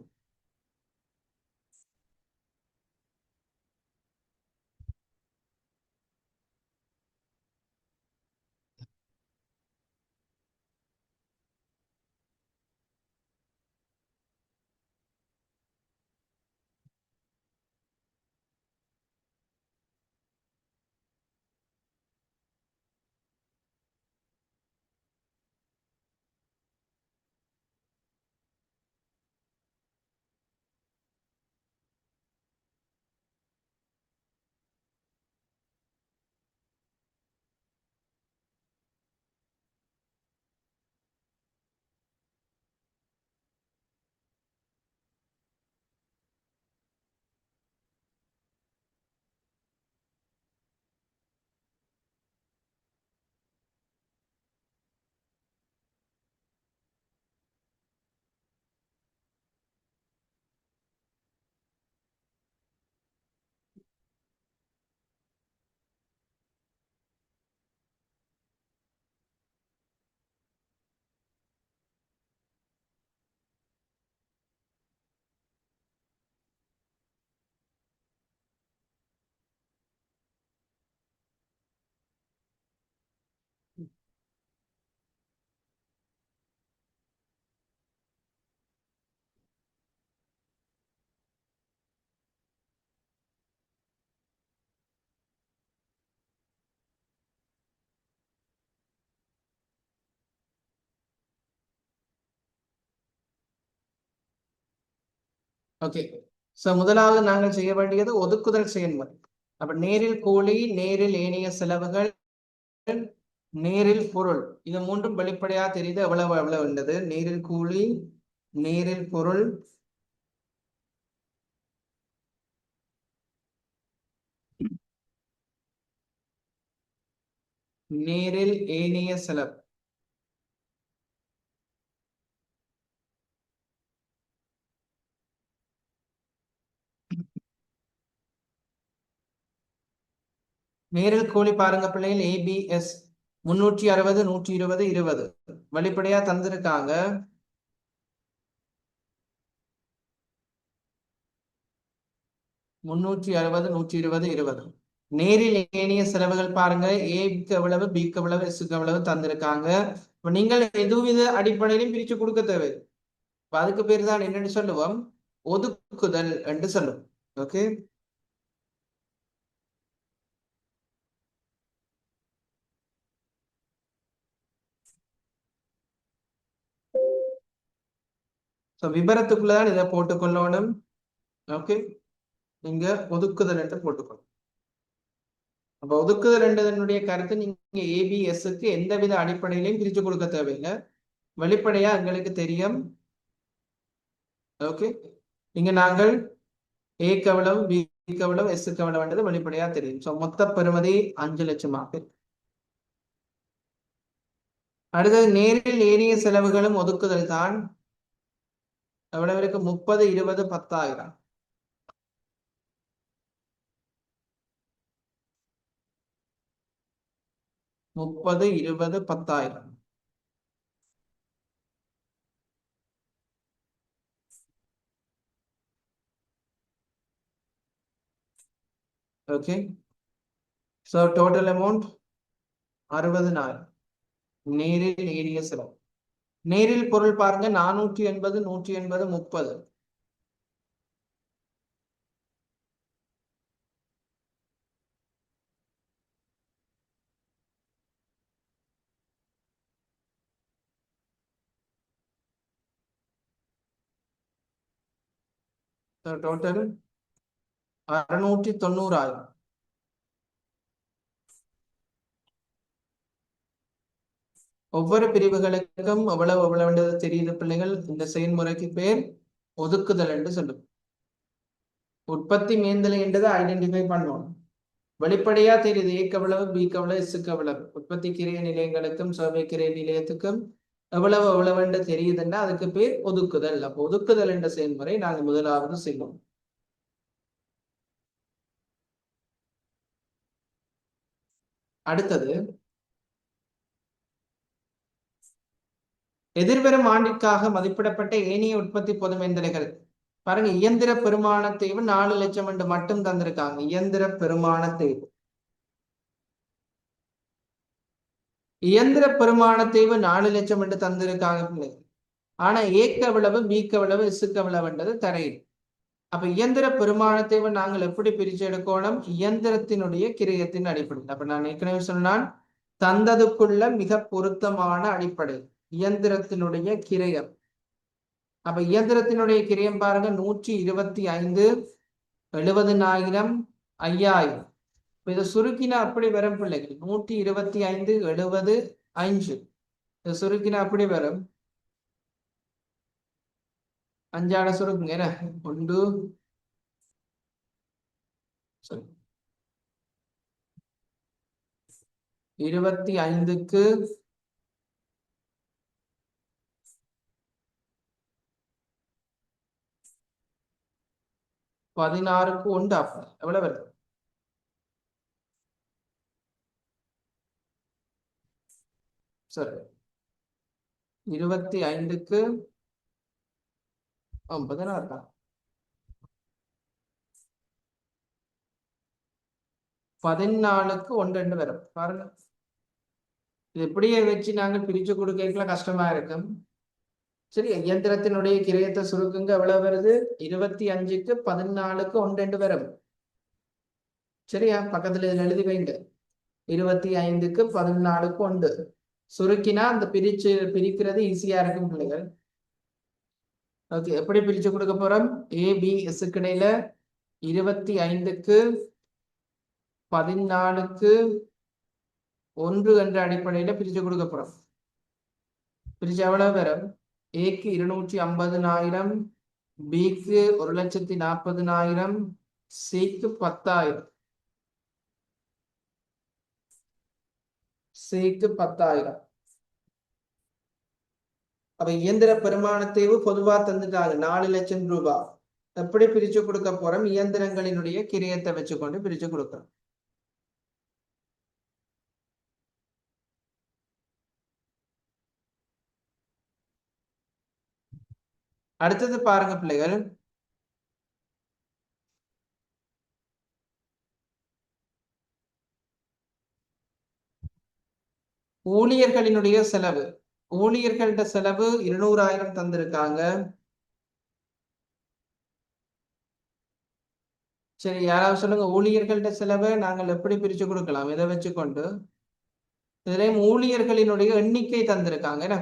ஓகே முதலாவது நாங்கள் செய்ய வேண்டியது ஒதுக்குதல் செயல்முறை. அப்ப நேரில் கூலி, நேரில் ஏனைய செலவுகள், நேரில் பொருள், இது மூன்றும் வெளிப்படையா தெரியுது எவ்வளவு எவ்வளவு உள்ளது. நேரில் கூலி, நேரில் பொருள் நேரில் ஏனைய செலவு. நேரில் கூலி பாருங்க பிள்ளைகள், ABS 360 120 20 வெளிப்படையா தந்திருக்காங்க. முன்னூற்றி 120 20 நேரில் ஏனைய செலவுகள் பாருங்க, ஏக்கு எவ்வளவு, பிக்கு எவ்வளவு, எஸ்க்கு எவ்வளவு தந்திருக்காங்க. இப்ப நீங்கள் எதுவித அடிப்படையிலும் பிரிச்சு கொடுக்க தேவை. இப்ப அதுக்கு பேர் தான் என்னன்னு சொல்லுவோம், ஒதுக்குதல் என்று சொல்லுவோம். ஓகே, விபரத்துக்குள்ளதான் இதை போட்டுக்கொள்ளணும். ஓகே, நீங்க ஒதுக்குதல் என்று போட்டுக்கொள்ளும். அப்ப ஒதுக்குதல் என்றதனுடைய கருத்து, நீங்க ABSக்கு எந்தவித அடிப்படையிலையும் பிரிச்சு கொடுக்க தேவையில்லை, வெளிப்படையா எங்களுக்கு தெரியும். ஓகே, இங்க நாங்கள் ஏக்கு எவ்வளவு, பிக்கு எவ்வளவு, எஸ்க்கு எவ்வளவுன்றது வெளிப்படையா தெரியும். ஸோ மொத்த பெறுமதி 5 லட்சமாக. அடுத்தது நேரில் ஏனைய செலவுகளும் ஒதுக்குதல் தான். எவ்வளவு இருக்கு, 30 20 10,000. 30 20 10,000. ஓகே, ஸோ டோட்டல் அமௌண்ட் 60,000 நேரில் ஏனைய செலவு. நேரில் பொருள் பாருங்க, 480 180 30. டோட்டல் 690,000. ஒவ்வொரு பிரிவுகளுக்கும் எவ்வளவு எவ்வளவுன்றது தெரியுது பிள்ளைகள். இந்த செயல்முறைக்கு பேர் ஒதுக்குதல் என்று சொல்லும். உற்பத்தி மேந்தலை என்றதை ஐடென்டிஃபை பண்ணணும். வெளிப்படையா தெரியுது, ஏக்கு எவ்வளவு, பிக்கு எவ்வளவு, எஸ்க்கு எவ்வளவு. உற்பத்தி கிரிய நிலையங்களுக்கும் சேவை கிரிய நிலையத்துக்கும் எவ்வளவு எவ்வளவுன்னு தெரியுதுன்னா அதுக்கு பேர் ஒதுக்குதல். அப்போ ஒதுக்குதல் என்ற செயல்முறை நாங்க முதலாவது செய்வோம். அடுத்தது, எதிர்வரும் ஆண்டிற்காக மதிப்பிடப்பட்ட ஏனைய உற்பத்தி பொதுமேந்தலைகள் பாருங்க. இயந்திர பெருமான தேய்வு 4 லட்சம் என்று மட்டும் தந்திருக்காங்க. இயந்திர பெருமான தேய்வு, இயந்திர பெருமான தேய்வு 4 லட்சம் என்று தந்திருக்காங்க பிள்ளைகள். ஆனா ஏக்க எவ்வளவு, பிக்கு எவ்வளவு, எஸ்க்கு எவ்வளவுன்றது தரையில். அப்ப இயந்திர பெருமான தேய்வு நாங்கள் எப்படி பிரிச்சு எடுக்கணும், இயந்திரத்தினுடைய கிரயத்தின் அடிப்படையில். அப்ப நான் ஏற்கனவே சொன்னான், தந்ததுக்குள்ள மிக பொருத்தமான அடிப்படை இயந்திரத்தினுடைய கிரயம். அப்ப இயந்திரத்தினுடைய கிரயம் பாருங்க, 125 70,000 5000. இதை சுருக்கினா அப்படி வரும் பிள்ளைகள், 125 70 5. இதை சுருக்கினா அப்படி வரும், 5 சுருக்குங்க. 1 25க்கு 16க்கு 1 ஆஃப் எவ்வளவு வருது, சரி 25க்கு 16 14க்கு 1 வரும். பாருங்க, இது எப்படியே வச்சு நாங்கள் பிரிச்சு கொடுக்கலாம், கஷ்டமா இருக்கும். சரி, இயந்திரத்தினுடைய கிரயத்தை சுருக்குங்க, எவ்வளவு வருது, 25க்கு 14க்கு 1 வரும். சரியா, பக்கத்துல இதுல எழுதி வைங்க, 25க்கு 14க்கு 1 சுருக்கினா அந்த பிரிக்கிறது ஈஸியா இருக்கும் பிள்ளைகள். ஓகே, எப்படி பிரிச்சு கொடுக்க போறோம், ABSக்கு இடையில 25க்கு 14க்கு 1 என்ற அடிப்படையில பிரிச்சு கொடுக்க போறோம். பிரிச்சு எவ்வளவு வரும், ஏக்கு 250,000, பிக்கு 1,40,000, சிக்கு 10,000. சிக்கு 10,000. அப்ப இயந்திர பெருமானத்தேவு பொதுவா தந்துட்டாங்க 4 லட்சம் ரூபாய். எப்படி பிரிச்சு கொடுக்க போறோம்? இயந்திரங்களினுடைய கிரியத்தை வச்சுக்கொண்டு பிரிச்சு கொடுக்கிறோம். அடுத்தது பாருங்க பிள்ளைகள், ஊழியர்களினுடைய செலவு. ஊழியர்கள்ட செலவு 200,000 தந்திருக்காங்க. சரி, யாராவது சொல்லுங்க, ஊழியர்கள்ட செலவை நாங்கள் எப்படி பிரிச்சு கொடுக்கலாம்? இதை வச்சுக்கொண்டு இதுலயும் ஊழியர்களினுடைய எண்ணிக்கை தந்திருக்காங்க. என்ன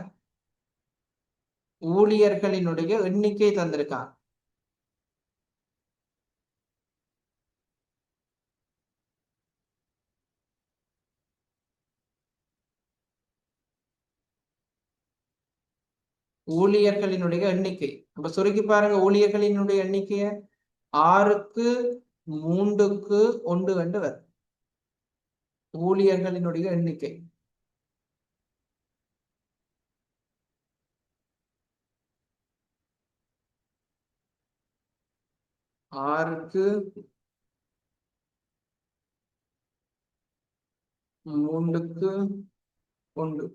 ஊழியர்களினுடைய எண்ணிக்கை தந்திருக்காங்க. ஊழியர்களினுடைய எண்ணிக்கை அப்ப சுருக்கி பாருங்க. ஊழியர்களினுடைய எண்ணிக்கைய 6க்கு 3க்கு 1 என்று வரும். ஊழியர்களினுடைய எண்ணிக்கை ஆறுக்கு 3க்கு 1.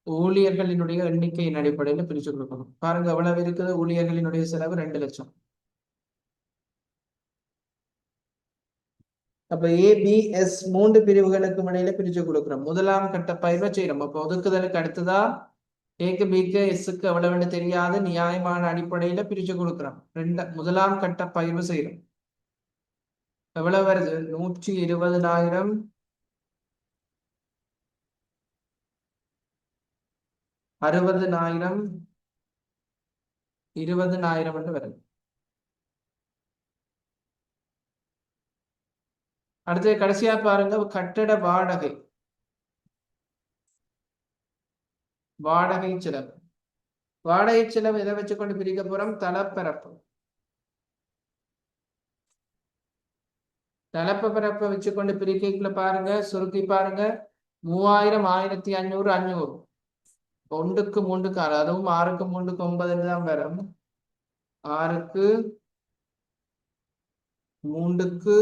ஊழியர்களினுடைய எண்ணிக்கையின் அடிப்படையில் பிரிச்சு கொடுக்கணும். பாருங்க எவ்வளவு இருக்குது. ஊழியர்களினுடைய செலவு 2 லட்சம். அப்ப ABS 3 பிரிவுகளுக்கு இடையில பிரிச்சு கொடுக்குறோம். முதலாம் கட்ட பயிர்வை செய்யறோம். அப்ப ஒதுக்குதலுக்கு அடுத்ததா ஏக்கு பிக்கு எஸ்க்கு எவ்வளவுன்னு தெரியாது, நியாயமான அடிப்படையில பிரிச்சு கொடுக்குறோம். முதலாம் கட்ட பயிர்வு செய்யறோம். எவ்வளவு வருது? 120,000, 60,000, 20,000 என்று வருது. அடுத்து கடைசியா பாருங்க, கட்டட வாடகை. வாடகை செலவு. வாடகை செலவு எதை வச்சுக்கொண்டு பிரிக்க போறோம்? தளப்பரப்பு. தளப்பரப்பை வச்சுக்கொண்டு பிரிக்கல பாருங்க, சுருக்கி பாருங்க. 3000, 1500, 500. 1க்கு 3க்கு 6, அதுவும் 6க்கு 3க்கு 9 தான் வரும். 6க்கு 3க்கு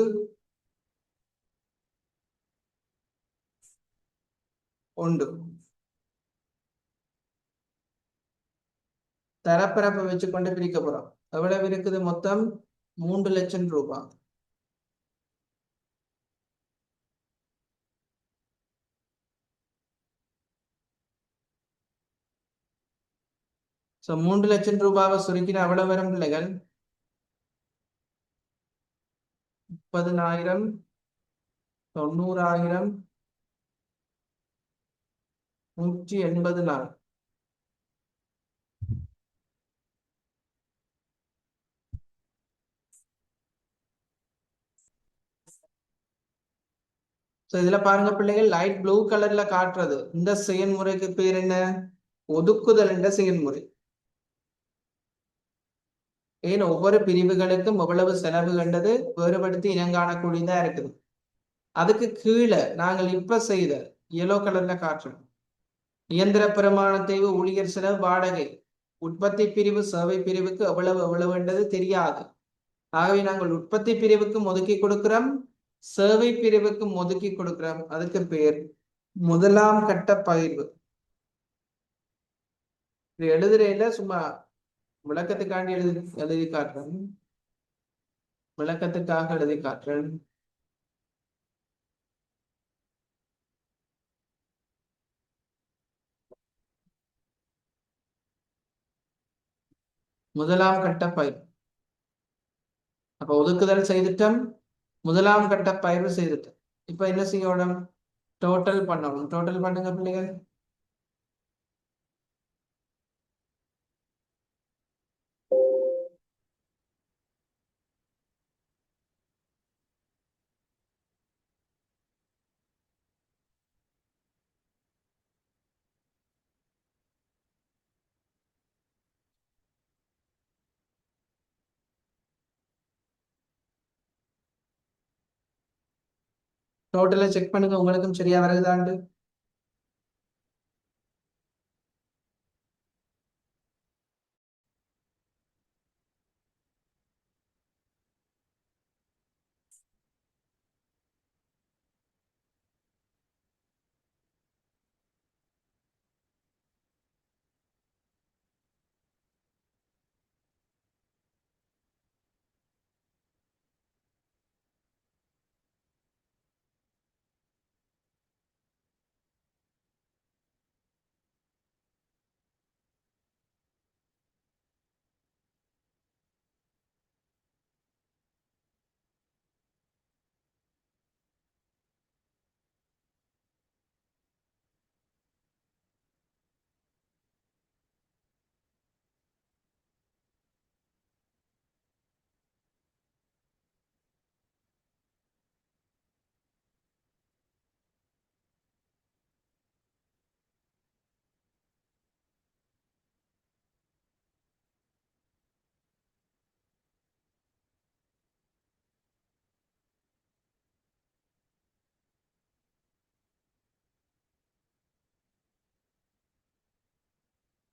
1. தரப்பரப்பை வச்சுக்கொண்டு பிரிக்க போறோம். எவ்வளவு இருக்குது? மொத்தம் 3 லட்சம் ரூபாய். சோ 3 லட்சம் ரூபாவை சுருக்கினா எவ்வளவு வரும் பிள்ளைகள்? 30,000, 90,000, 180 நாள். சோ இதுல பாருங்க பிள்ளைகள், லைட் ப்ளூ கலர்ல காட்டுறது இந்த செயல்முறைக்கு பேர் என்ன? ஒதுக்குதல் என்ற செயல்முறை. ஏன் ஒவ்வொரு பிரிவுகளுக்கும் எவ்வளவு செலவு கண்டது வேறுபடுத்தி இனங்காணக்கூடியதா இருக்குது. அதுக்கு கீழே நாங்கள் இப்ப செய்த எல்லோ கலர்ல காட்டுறோம். இயந்திர பிரமாண தேவை, ஊழியர் செலவு, வாடகை. உற்பத்தி பிரிவு சேவை பிரிவுக்கு எவ்வளவுன்றது தெரியாது. ஆகவே நாங்கள் உற்பத்தி பிரிவுக்கும் ஒதுக்கி கொடுக்கிறோம், சேவை பிரிவுக்கும் ஒதுக்கி கொடுக்கிறோம். அதுக்கு பேர் முதலாம் கட்ட பகிர்வு. இது எழுதுறையில சும்மா விளக்கத்துக்காண்டி எழுதி காட்டுறேன். விளக்கத்துக்காக எழுதி காட்டுறேன். முதலாம் கட்ட பயிர். அப்ப ஒதுக்குதல் செய்துட்டோம், முதலாம் கட்ட பயிர்வு செய்துட்டோம். இப்ப என்ன செய்யணும்? டோட்டல் பண்ணணும். டோட்டல் பண்ணுங்க பிள்ளைகள். டோட்டலா செக் பண்ணுங்க, உங்களுக்கும் சரியா வருதாண்டு.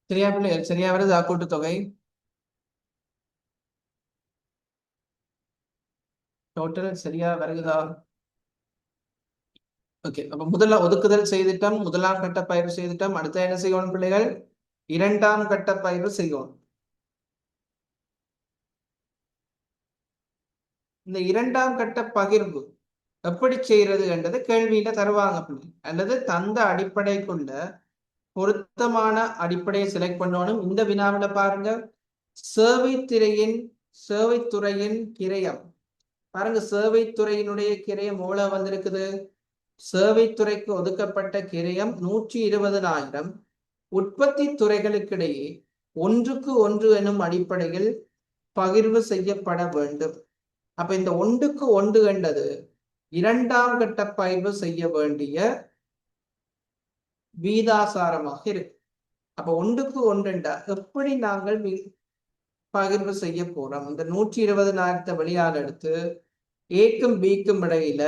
சரியா பிள்ளைகள், சரியா வருதா கூட்டுத்தொகை? டோட்டல் சரியா வருகுதா? ஓகே, அப்ப முதல்ல ஒதுக்குதல் செய்துட்டோம், முதலாம் கட்ட பயிர் செய்துட்டோம். அடுத்த என்ன செய்யணும் பிள்ளைகள்? இரண்டாம் கட்ட பயிர் செய்யணும். இந்த இரண்டாம் கட்ட பகிர்வு எப்படி செய்யறது என்றது கேள்வியில தருவாங்க பிள்ளை, அல்லது தந்த அடிப்படைக்குள்ள பொருத்தமான அடிப்படையை செலக்ட் பண்ணணும். இந்த வினாவில பாருங்க, சேவைத்துறையின் சேவைத்துறையின் கிரயம் பாருங்க, சேவைத்துறையினுடைய கிரயம் எவ்வளவு வந்திருக்குது? சேவைத்துறைக்கு ஒதுக்கப்பட்ட கிரயம் 120,000. உற்பத்தி துறைகளுக்கிடையே ஒன்றுக்கு ஒன்று எனும் அடிப்படையில் பகிர்வு செய்யப்பட வேண்டும். அப்ப இந்த ஒன்றுக்கு ஒன்று என்றது இரண்டாம் கட்ட பகிர்வு செய்ய வேண்டிய வீதாசாரமாக இருக்கு. அப்ப ஒன்றுக்கு ஒன்றுண்டா எப்படி நாங்கள் பகிர்வு செய்ய போறோம்? இந்த 120,000 வெளியால் எடுத்து ஏக்கும் பிக்கும் இடையில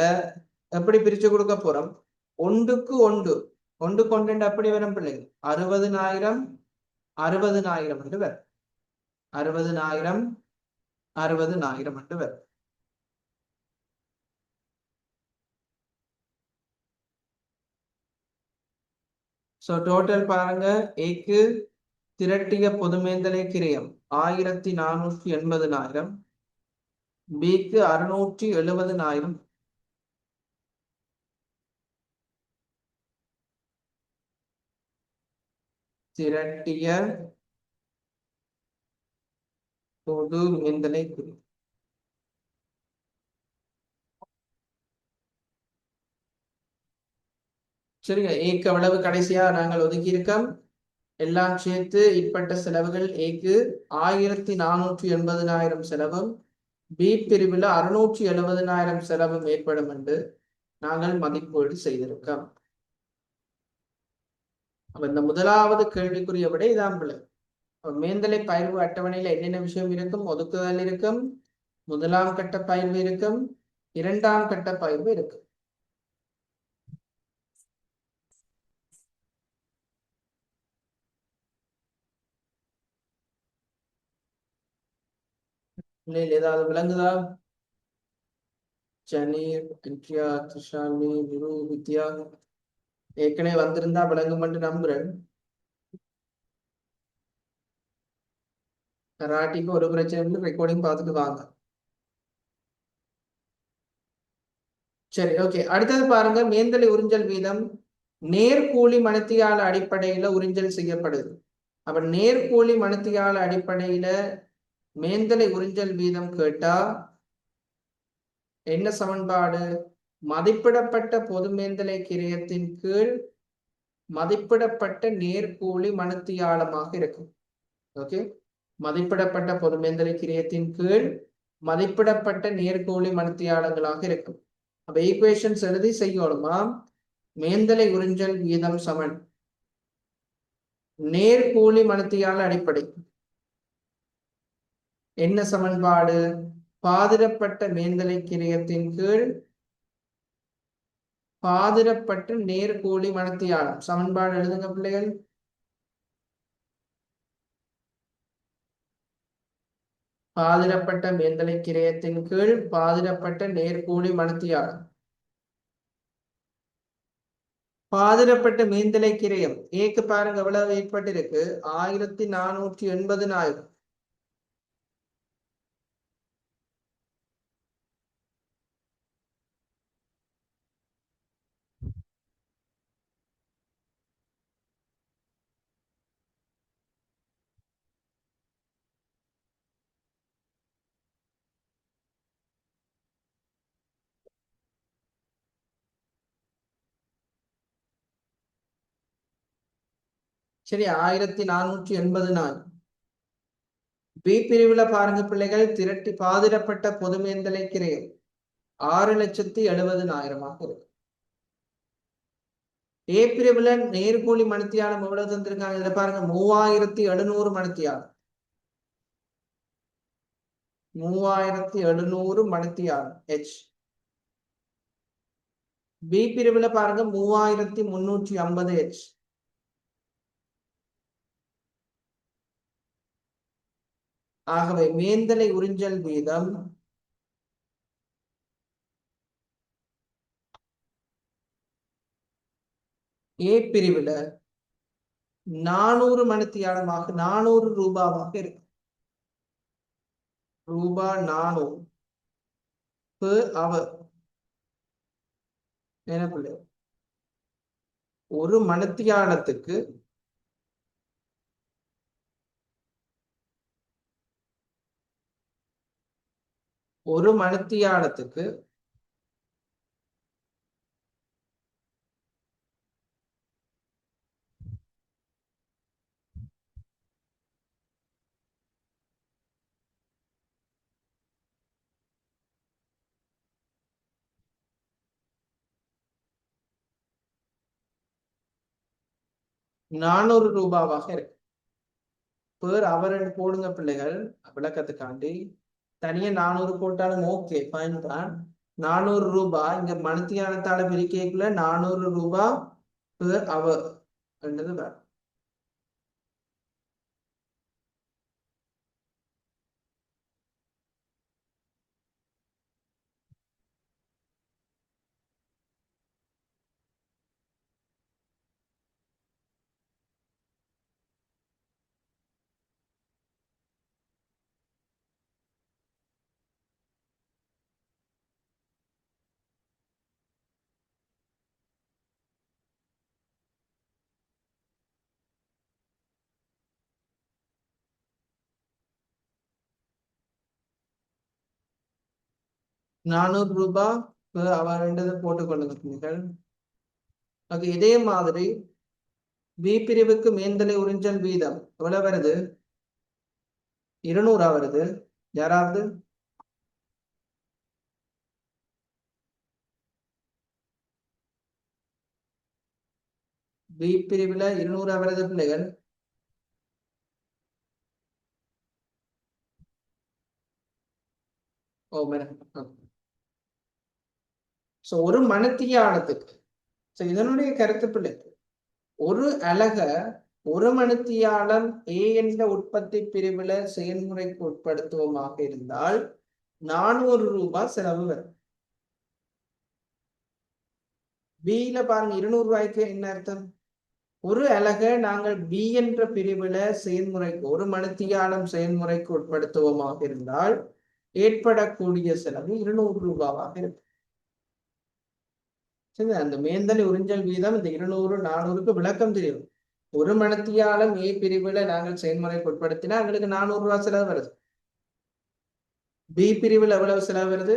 எப்படி பிரிச்சு கொடுக்க போறோம்? ஒன்றுக்கு ஒன்று, ஒன்றுக்கு ஒன்று அப்படி வரும் பிள்ளைங்க. 60,000 60,000 என்று வரும். 60,000 60,000 என்று வரும். சோ டோட்டல் பாருங்க, ஏக்கு திரட்டிய பொதுமேந்தலை கிரயம் 1,480,000, பிக்கு 670,000, திரட்டிய பொது மேந்தலை கிரயம். சரிங்க, ஏக்கு அவ்வளவு கடைசியா நாங்கள் ஒதுக்கி இருக்கோம். எல்லாம் சேர்த்து இப்பட்ட செலவுகள் ஏக்கு 1,480,000 செலவும், பி பிரிவில் 670,000 செலவும் ஏற்படும் என்று நாங்கள் மதிப்பீடு செய்திருக்கோம். அப்ப இந்த முதலாவது கேள்விக்குரிய விட இதான் பிள்ளை. மேந்தலை பயிர்வு அட்டவணையில என்னென்ன விஷயம் இருக்கும்? ஒதுக்குதல் இருக்கும், முதலாம் கட்ட பயிர்வு இருக்கும், இரண்டாம் கட்ட பயிர்வு இருக்கும். ஏதாவது விளங்குதா? ஜனீர், வித்யா, திஷாலி, குரு, வித்யா ஏற்கனவே வந்திருந்தா விளங்கும் என்று நம்புறேன். கராட்டிக்கு ஒரு பிரச்சனை, ரெக்கார்டிங் பார்த்துட்டு வாங்க. சரி, ஓகே. அடுத்தது பாருங்க, மேந்தலை உறிஞ்சல் வீதம் நேர்கூலி மணித்தியால அடிப்படையில உறிஞ்சல் செய்யப்படுது. அப்ப நேர்கூலி மணித்தியால அடிப்படையில மேந்தலை உறிஞ்சல் வீதம் கேட்டா என்ன சமன்பாடு? மதிப்பிடப்பட்ட பொது மேந்தலை கிரயத்தின் கீழ் மதிப்பிடப்பட்ட நேர்கூலி மணித்தியாலமாக இருக்கும். ஓகே, மதிப்பிடப்பட்ட பொது மேந்தலை கிரயத்தின் கீழ் மதிப்பிடப்பட்ட நேர்கூலி மணித்தியாலங்களாக இருக்கும். அப்ப ஈக்குவேஷன்ஸ் எழுதி செய்யணுமா? மேந்தலை உறிஞ்சல் வீதம் சமன் நேர்கூலி மணித்தியால அடிப்படை என்ன சமன்பாடு? பாதிரப்பட்ட மேந்தலை கிரயத்தின் கீழ் பாதிரப்பட்ட நேர்கோழி மணத்தியாலம். சமன்பாடு எழுதுங்க பிள்ளைகள். பாதிரப்பட்ட மேந்தலை கிரயத்தின் கீழ் பாதிரப்பட்ட நேர்கோழி மணத்தியாலம். பாதிரப்பட்ட மேந்தலை கிரயம் ஏக்கு பாருங்க எவ்வளவு ஏற்பட்டிருக்கு, 1480. சரி, 1480. பி பிரிவுல பாருங்க பிள்ளைகள், திரட்டி பாதிரப்பட்ட பொதுமேந்தலை கிரயம் 6,70,000 இருக்கு. ஏ பிரிவுல நேர்கோழி மணித்தியாலம் எவ்வளவு தந்திருக்காங்க, இதுல பாருங்க 3700 மணித்தியாலம். 3700 மணித்தியாலம் H. பி பிரிவுல பாருங்க 3350 H. ஆகவே மேந்தலை உறிஞ்சல் வீதம் ஏ பிரிவுல 400 மணித்தியாலமாக 400 ரூபாவாக இருக்கு. ரூபாய் 400 per hour. என்ன பிள்ளை, ஒரு மணித்தியாலத்துக்கு ஒரு மணித்தியாலத்துக்கு 400 ரூபாவாக இருக்கு. பேர் அவர் போடுங்க பிள்ளைகள், விளக்கத்துக்காண்டி. தனியா 400 போட்டாலும் ஓகே, ஃபைன் தான். 400 ரூபாய் இங்க மணித்தியாலத்தால பிரிக்கல, 400 ரூபாய் பேர் அவர் என்றது வேணும். 400 ரூபாய் பேர் அவர் என்றது போட்டுக்கொள்ளுங்கள். அது இதே மாதிரி பி பிரிவுக்கு மேந்தலை உறிஞ்சல் வீதம் எவ்வளவு வருது, 200 வருது. யாராவது பி பிரிவுல 200 வருது பிள்ளைகள். ஓ மேடம், ஒரு மணித்தியாலத்துக்கு இதனுடைய கருத்து பிள்ளை, ஒரு அலக ஒரு மணித்தியாலம் ஏ என்ற உற்பத்தி பிரிவுல செயல்முறைக்கு உட்படுத்துவோமாக இருந்தால் 400 ரூபாய் செலவு வரும். பியில பாருங்க 200 ரூபாய்க்கு என்ன அர்த்தம், ஒரு அலகை நாங்கள் பி என்ற பிரிவுல செயல்முறைக்கு ஒரு மணித்தியாலம் செயல்முறைக்கு உட்படுத்துவோமாக இருந்தால் ஏற்படக்கூடிய செலவு 200 ரூபாவாக இருக்கும். சரி, அந்த மேந்தலை உறிஞ்சல் வீதம் இந்த 200 400க்கு விளக்கம் தெரியும். ஒரு மணித்தியாலம் ஏ பிரிவுல நாங்கள் செயல்முறைக்கு உட்படுத்தினா எங்களுக்கு 400 ரூபாய் செலவு வருது. பி பிரிவில் எவ்வளவு செலவு வருது,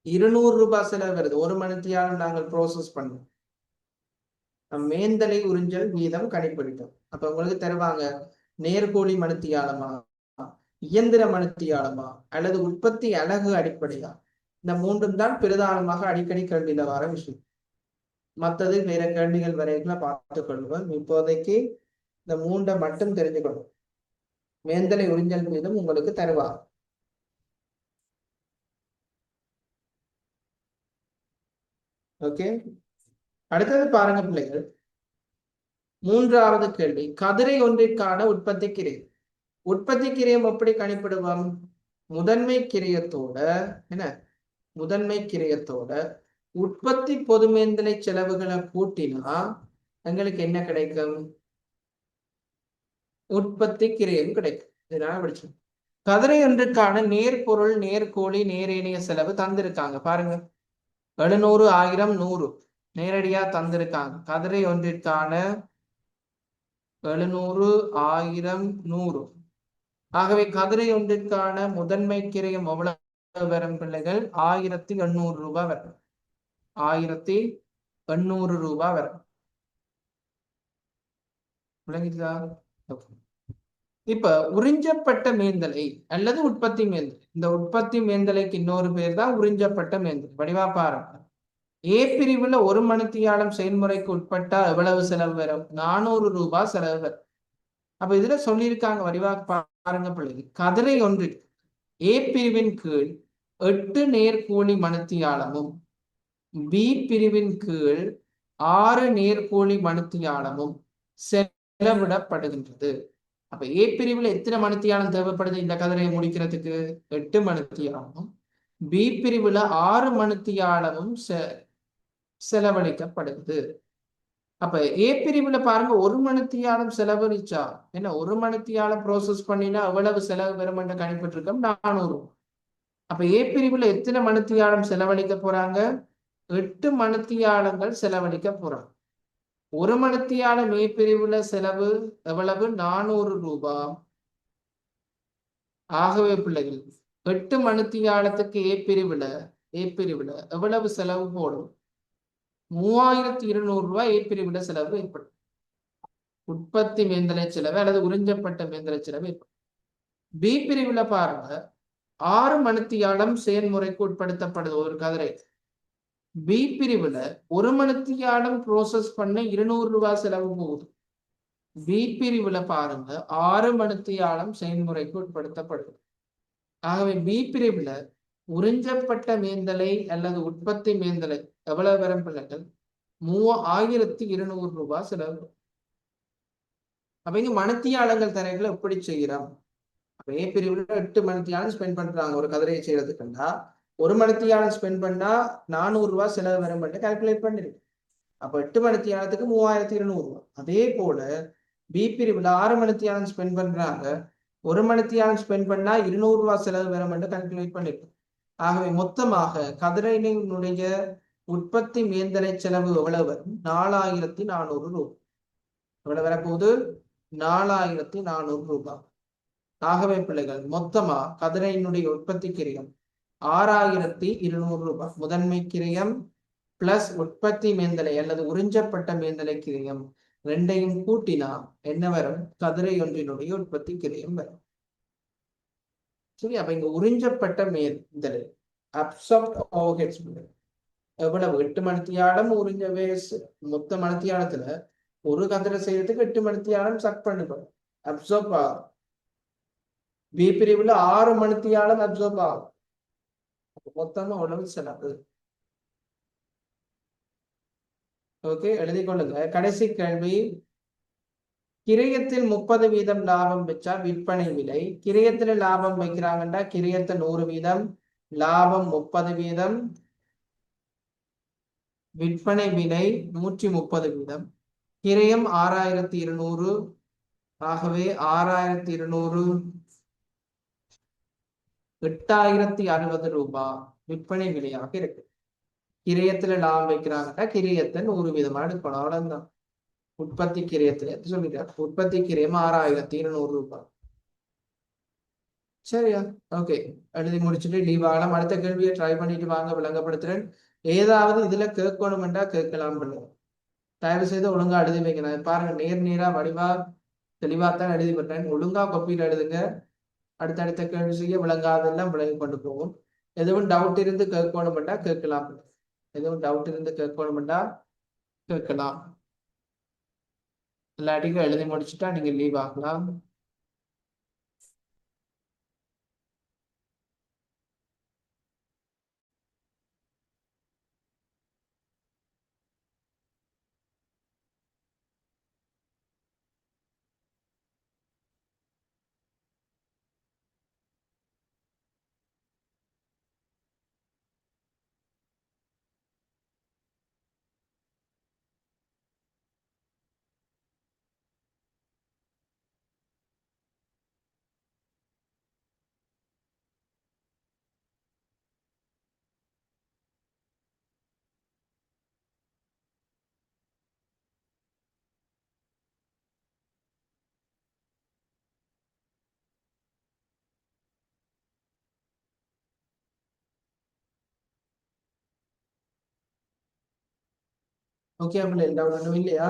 200 ரூபாய் செலவு வருது. ஒரு மணித்தியாலம் நாங்கள் ப்ரோசஸ் பண்ணோம். மேந்தலை உறிஞ்சல் வீதம் கணிப்பிடிக்கும். அப்ப உங்களுக்கு தருவாங்க நேர்கோழி மணித்தியாலமா, இயந்திர மணித்தியாலமா, அல்லது உற்பத்தி அலகு அடிப்படையா. இந்த மூன்றும் தான் பிரதானமாக அடிக்கடி கேள்வியில வர விஷயம். மற்றது வேற கேள்விகள் வரைக்கும் பார்த்துக் கொள்வோம். இப்போதைக்கு இந்த மூன்றை மட்டும் தெரிஞ்சுக்கணும். மேந்தலை உறிஞ்சல் வீதம் உங்களுக்கு தருவாங்க. ஓகே, அடுத்தது பாருங்க பிள்ளைகள், மூன்றாவது கேள்வி, கதிரை ஒன்றிற்கான உற்பத்தி கிரயம். உற்பத்தி கிரயம் எப்படி கணிப்பிடுவோம்? முதன்மை கிரயத்தோட என்ன, முதன்மை கிரயத்தோட உற்பத்தி பொதுமேந்தலை செலவுகளை கூட்டினா எங்களுக்கு என்ன கிடைக்கும்? உற்பத்தி கிரயம் கிடைக்கும். இதனால படிச்சோம். கதிரை ஒன்றுக்கான நேர்பொருள், நேர்கோழி, நேரேனைய செலவு தந்திருக்காங்க பாருங்க. 700, 1000, 100 நேரடியா தந்திருக்காங்க. கதிரை ஒன்றிற்கான 700, 1000, 100. ஆகவே கதிரை ஒன்றிற்கான முதன்மை கிரயம் எவ்வளவு வரும் பிள்ளைகள்? 1800 ரூபாய் வரும். 1800 ரூபாய் வரும். விளங்கிதா? இப்ப உறிஞ்சப்பட்ட மேந்தலை அல்லது உற்பத்தி மேந்தலை, இந்த உற்பத்தி மேந்தலைக்கு இன்னொரு பேர் தான் உறிஞ்சப்பட்ட மேந்தலை. வடிவா பாருங்க. ஏ பிரிவுல ஒரு மணித்தியாலம் செயல்முறைக்கு உட்பட்டா எவ்வளவு செலவு வரும்? 400 ரூபாய் செலவு வரும். அப்ப இதுல சொல்லியிருக்காங்க, வடிவா பாருங்க பிள்ளைங்க. கதிரை ஒன்று ஏ பிரிவின் கீழ் 8 நேர்கோழி மணித்தியாலமும், பி பிரிவின் கீழ் 6 நேர்கோழி மணித்தியாலமும் செலவிடப்படுகின்றது. அப்ப ஏ பிரிவுல எத்தனை மணித்தியாலம் தேவைப்படுது இந்த கதிரையை முடிக்கிறதுக்கு? 8 மணித்தியாலமும், பி பிரிவுல 6 மணித்தியாலமும் செலவழிக்கப்படுது. அப்ப ஏ பிரிவுல பாருங்க, ஒரு மணித்தியாலம் செலவழிச்சா என்ன, ஒரு மணித்தியாலம் ப்ரோசஸ் பண்ணினா எவ்வளவு செலவு வரும் என்று கணிப்பிட்டு இருக்கோம்? 400. அப்ப ஏ பிரிவுல எத்தனை மணித்தியாலம் செலவழிக்க போறாங்க? 8 மணித்தியாலங்கள் செலவழிக்க போறாங்க. ஒரு மணித்தியாலம் ஏ பிரிவுல செலவு எவ்வளவு? 400 ரூபாய். ஆகவே பிள்ளைகள் 8 மணித்தியாலத்துக்கு ஏ பிரிவுல எவ்வளவு செலவு போடும்? 3200 ரூபாய் ஏ பிரிவுல செலவு ஏற்படும். உற்பத்தி மேந்தலை செலவு அல்லது உறிஞ்சப்பட்ட மேந்தலை செலவு ஏற்படும். பி பிரிவுல பாருங்க, 6 மணித்தியாலம் செயல்முறைக்கு உட்படுத்தப்படுது ஒரு கதிரை. பி பிரிவுல ஒரு மணித்தியாலம் ப்ரோசஸ் பண்ண 200 ரூபாய் செலவு போகுது. பி பிரிவுல பாருங்க 6 மணித்தியாலம் செயல்முறைக்கு உட்படுத்தப்படுது. ஆகவே பி பிரிவுல உறிஞ்சப்பட்ட மேந்தலை அல்லது உற்பத்தி மேந்தலை எவ்வளவு வரும் பிள்ளைகள்? 3200 ரூபாய் செலவு. அப்ப இங்க மணித்தியாலங்கள் தரைகளை எப்படி செய்யறோம்? அப்ப ஏ பிரிவுல 8 மணித்தியாலம் ஸ்பெண்ட் பண்றாங்க ஒரு கதிரையை செய்யறதுக்குன்னா, ஒரு மணித்தியாலம் ஸ்பெண்ட் பண்ணா 400 ரூபாய் செலவு வரும் கால்குலேட் பண்ணிருக்கு. அப்ப 8 மணித்தியாலத்துக்கு 3200 ரூபாய். அதே போல பி பிரிவுல 6 மணித்தியாலம் ஸ்பெண்ட் பண்றாங்க, ஒரு மணித்தியாலம் ஸ்பெண்ட் பண்ணா 200 ரூபாய் செலவு வரும் கால்குலேட் பண்ணிருக்கு. ஆகவே மொத்தமாக கதிரையினுடைய உற்பத்தி மேந்தலை செலவு எவ்வளவு வரும்? 4400 ரூபாய். எவ்வளவு வரப்போகுது? 4400 ரூபாய். ஆகவே பிள்ளைகள் மொத்தமா கதிரையினுடைய உற்பத்தி கிரயம் 6200 ரூபாய். முதன்மை கிரயம் பிளஸ் உற்பத்தி மேந்தலை அல்லது உறிஞ்சப்பட்ட மேந்தலை கிரயம் ரெண்டையும் கூட்டினா என்ன வரும்? கதிரை ஒன்றினுடைய உற்பத்தி கிரயம் வரும். சரி, அப்ப இங்க உறிஞ்சப்பட்ட மேந்தலை அப்சார்ப்ட் ஓவர்ஹெட்ஸ் எவ்வளவு? 8 மணித்தியாலம் உறிஞ்ச வேஸ்ட். மொத்த மணித்தியாலத்துல ஒரு கதிரை செய்யறதுக்கு 8 மணித்தியாலம் சக் பண்ணிப்போம், அப்சார்ப் ஆகும். பி பிரிவுல 6 மணித்தியாலம் அப்சார்ப் ஆகும். மொத்தமா உழவு செலவு. ஓகே, எழுதி கொள்ளுங்க. கடைசி கேள்வி, கிரயத்தில் 30% லாபம் வச்சா விற்பனை விலை, கிரயத்துல லாபம் வைக்கிறாங்கன்னா கிரயத்தை 100%, லாபம் 30%, விற்பனை விலை 130%. கிரயம் 6200. ஆகவே 6200 8060 ரூபாய் விற்பனை விலையாக இருக்கு. கிரயத்துல லாபம் வைக்கிறாங்கன்னா கிரயத்தை 100% எடுக்கணும், அவ்வளவுதான். உற்பத்தி கிரயத்துல சொல்லிட்டார், உற்பத்தி கிரயம் 6200 ரூபாய். சரியா? ஓகே, எழுதி முடிச்சுட்டு லீவ் ஆகலாம். அடுத்த கேள்வியை ட்ரை பண்ணிட்டு வாங்க, விளங்கப்படுத்துறேன். ஏதாவது இதுல கேட்கணும்ன்றா கேட்கலாம். தயவு செய்து ஒழுங்கா எழுதி வைக்கணும். பாருங்க, நேரா வடிவா தெளிவாத்தான் எழுதி பண்றேன். ஒழுங்கா கொப்பியில் எழுதுங்க. அடுத்தடுத்த கேள்வி செய்ய விளங்காதெல்லாம் விளங்கி கொண்டு போகும். எதுவும் டவுட் இருந்து கேட்கணும்டா கேட்கலாம். எதுவும் டவுட் இருந்து கேட்கணும்டா கேட்கலாம். இல்லாட்டிக்கு எழுதி முடிச்சுட்டா நீங்க லீவ் ஆகலாம். ஓகே அப்படி டவுட் ஒன்றும் இல்லையா?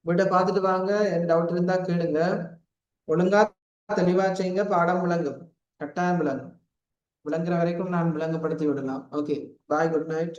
வீட்டை பார்த்துட்டு வாங்க, என் டவுட் இருந்தா கேளுங்க. ஒழுங்கா தெளிவா செய்யுங்க, பாடம் விளங்கும், கட்டாயம் விளங்கும். விளங்குற வரைக்கும் நான் விளங்கப்படுத்தி விடலாம். ஓகே, பாய், குட் நைட்.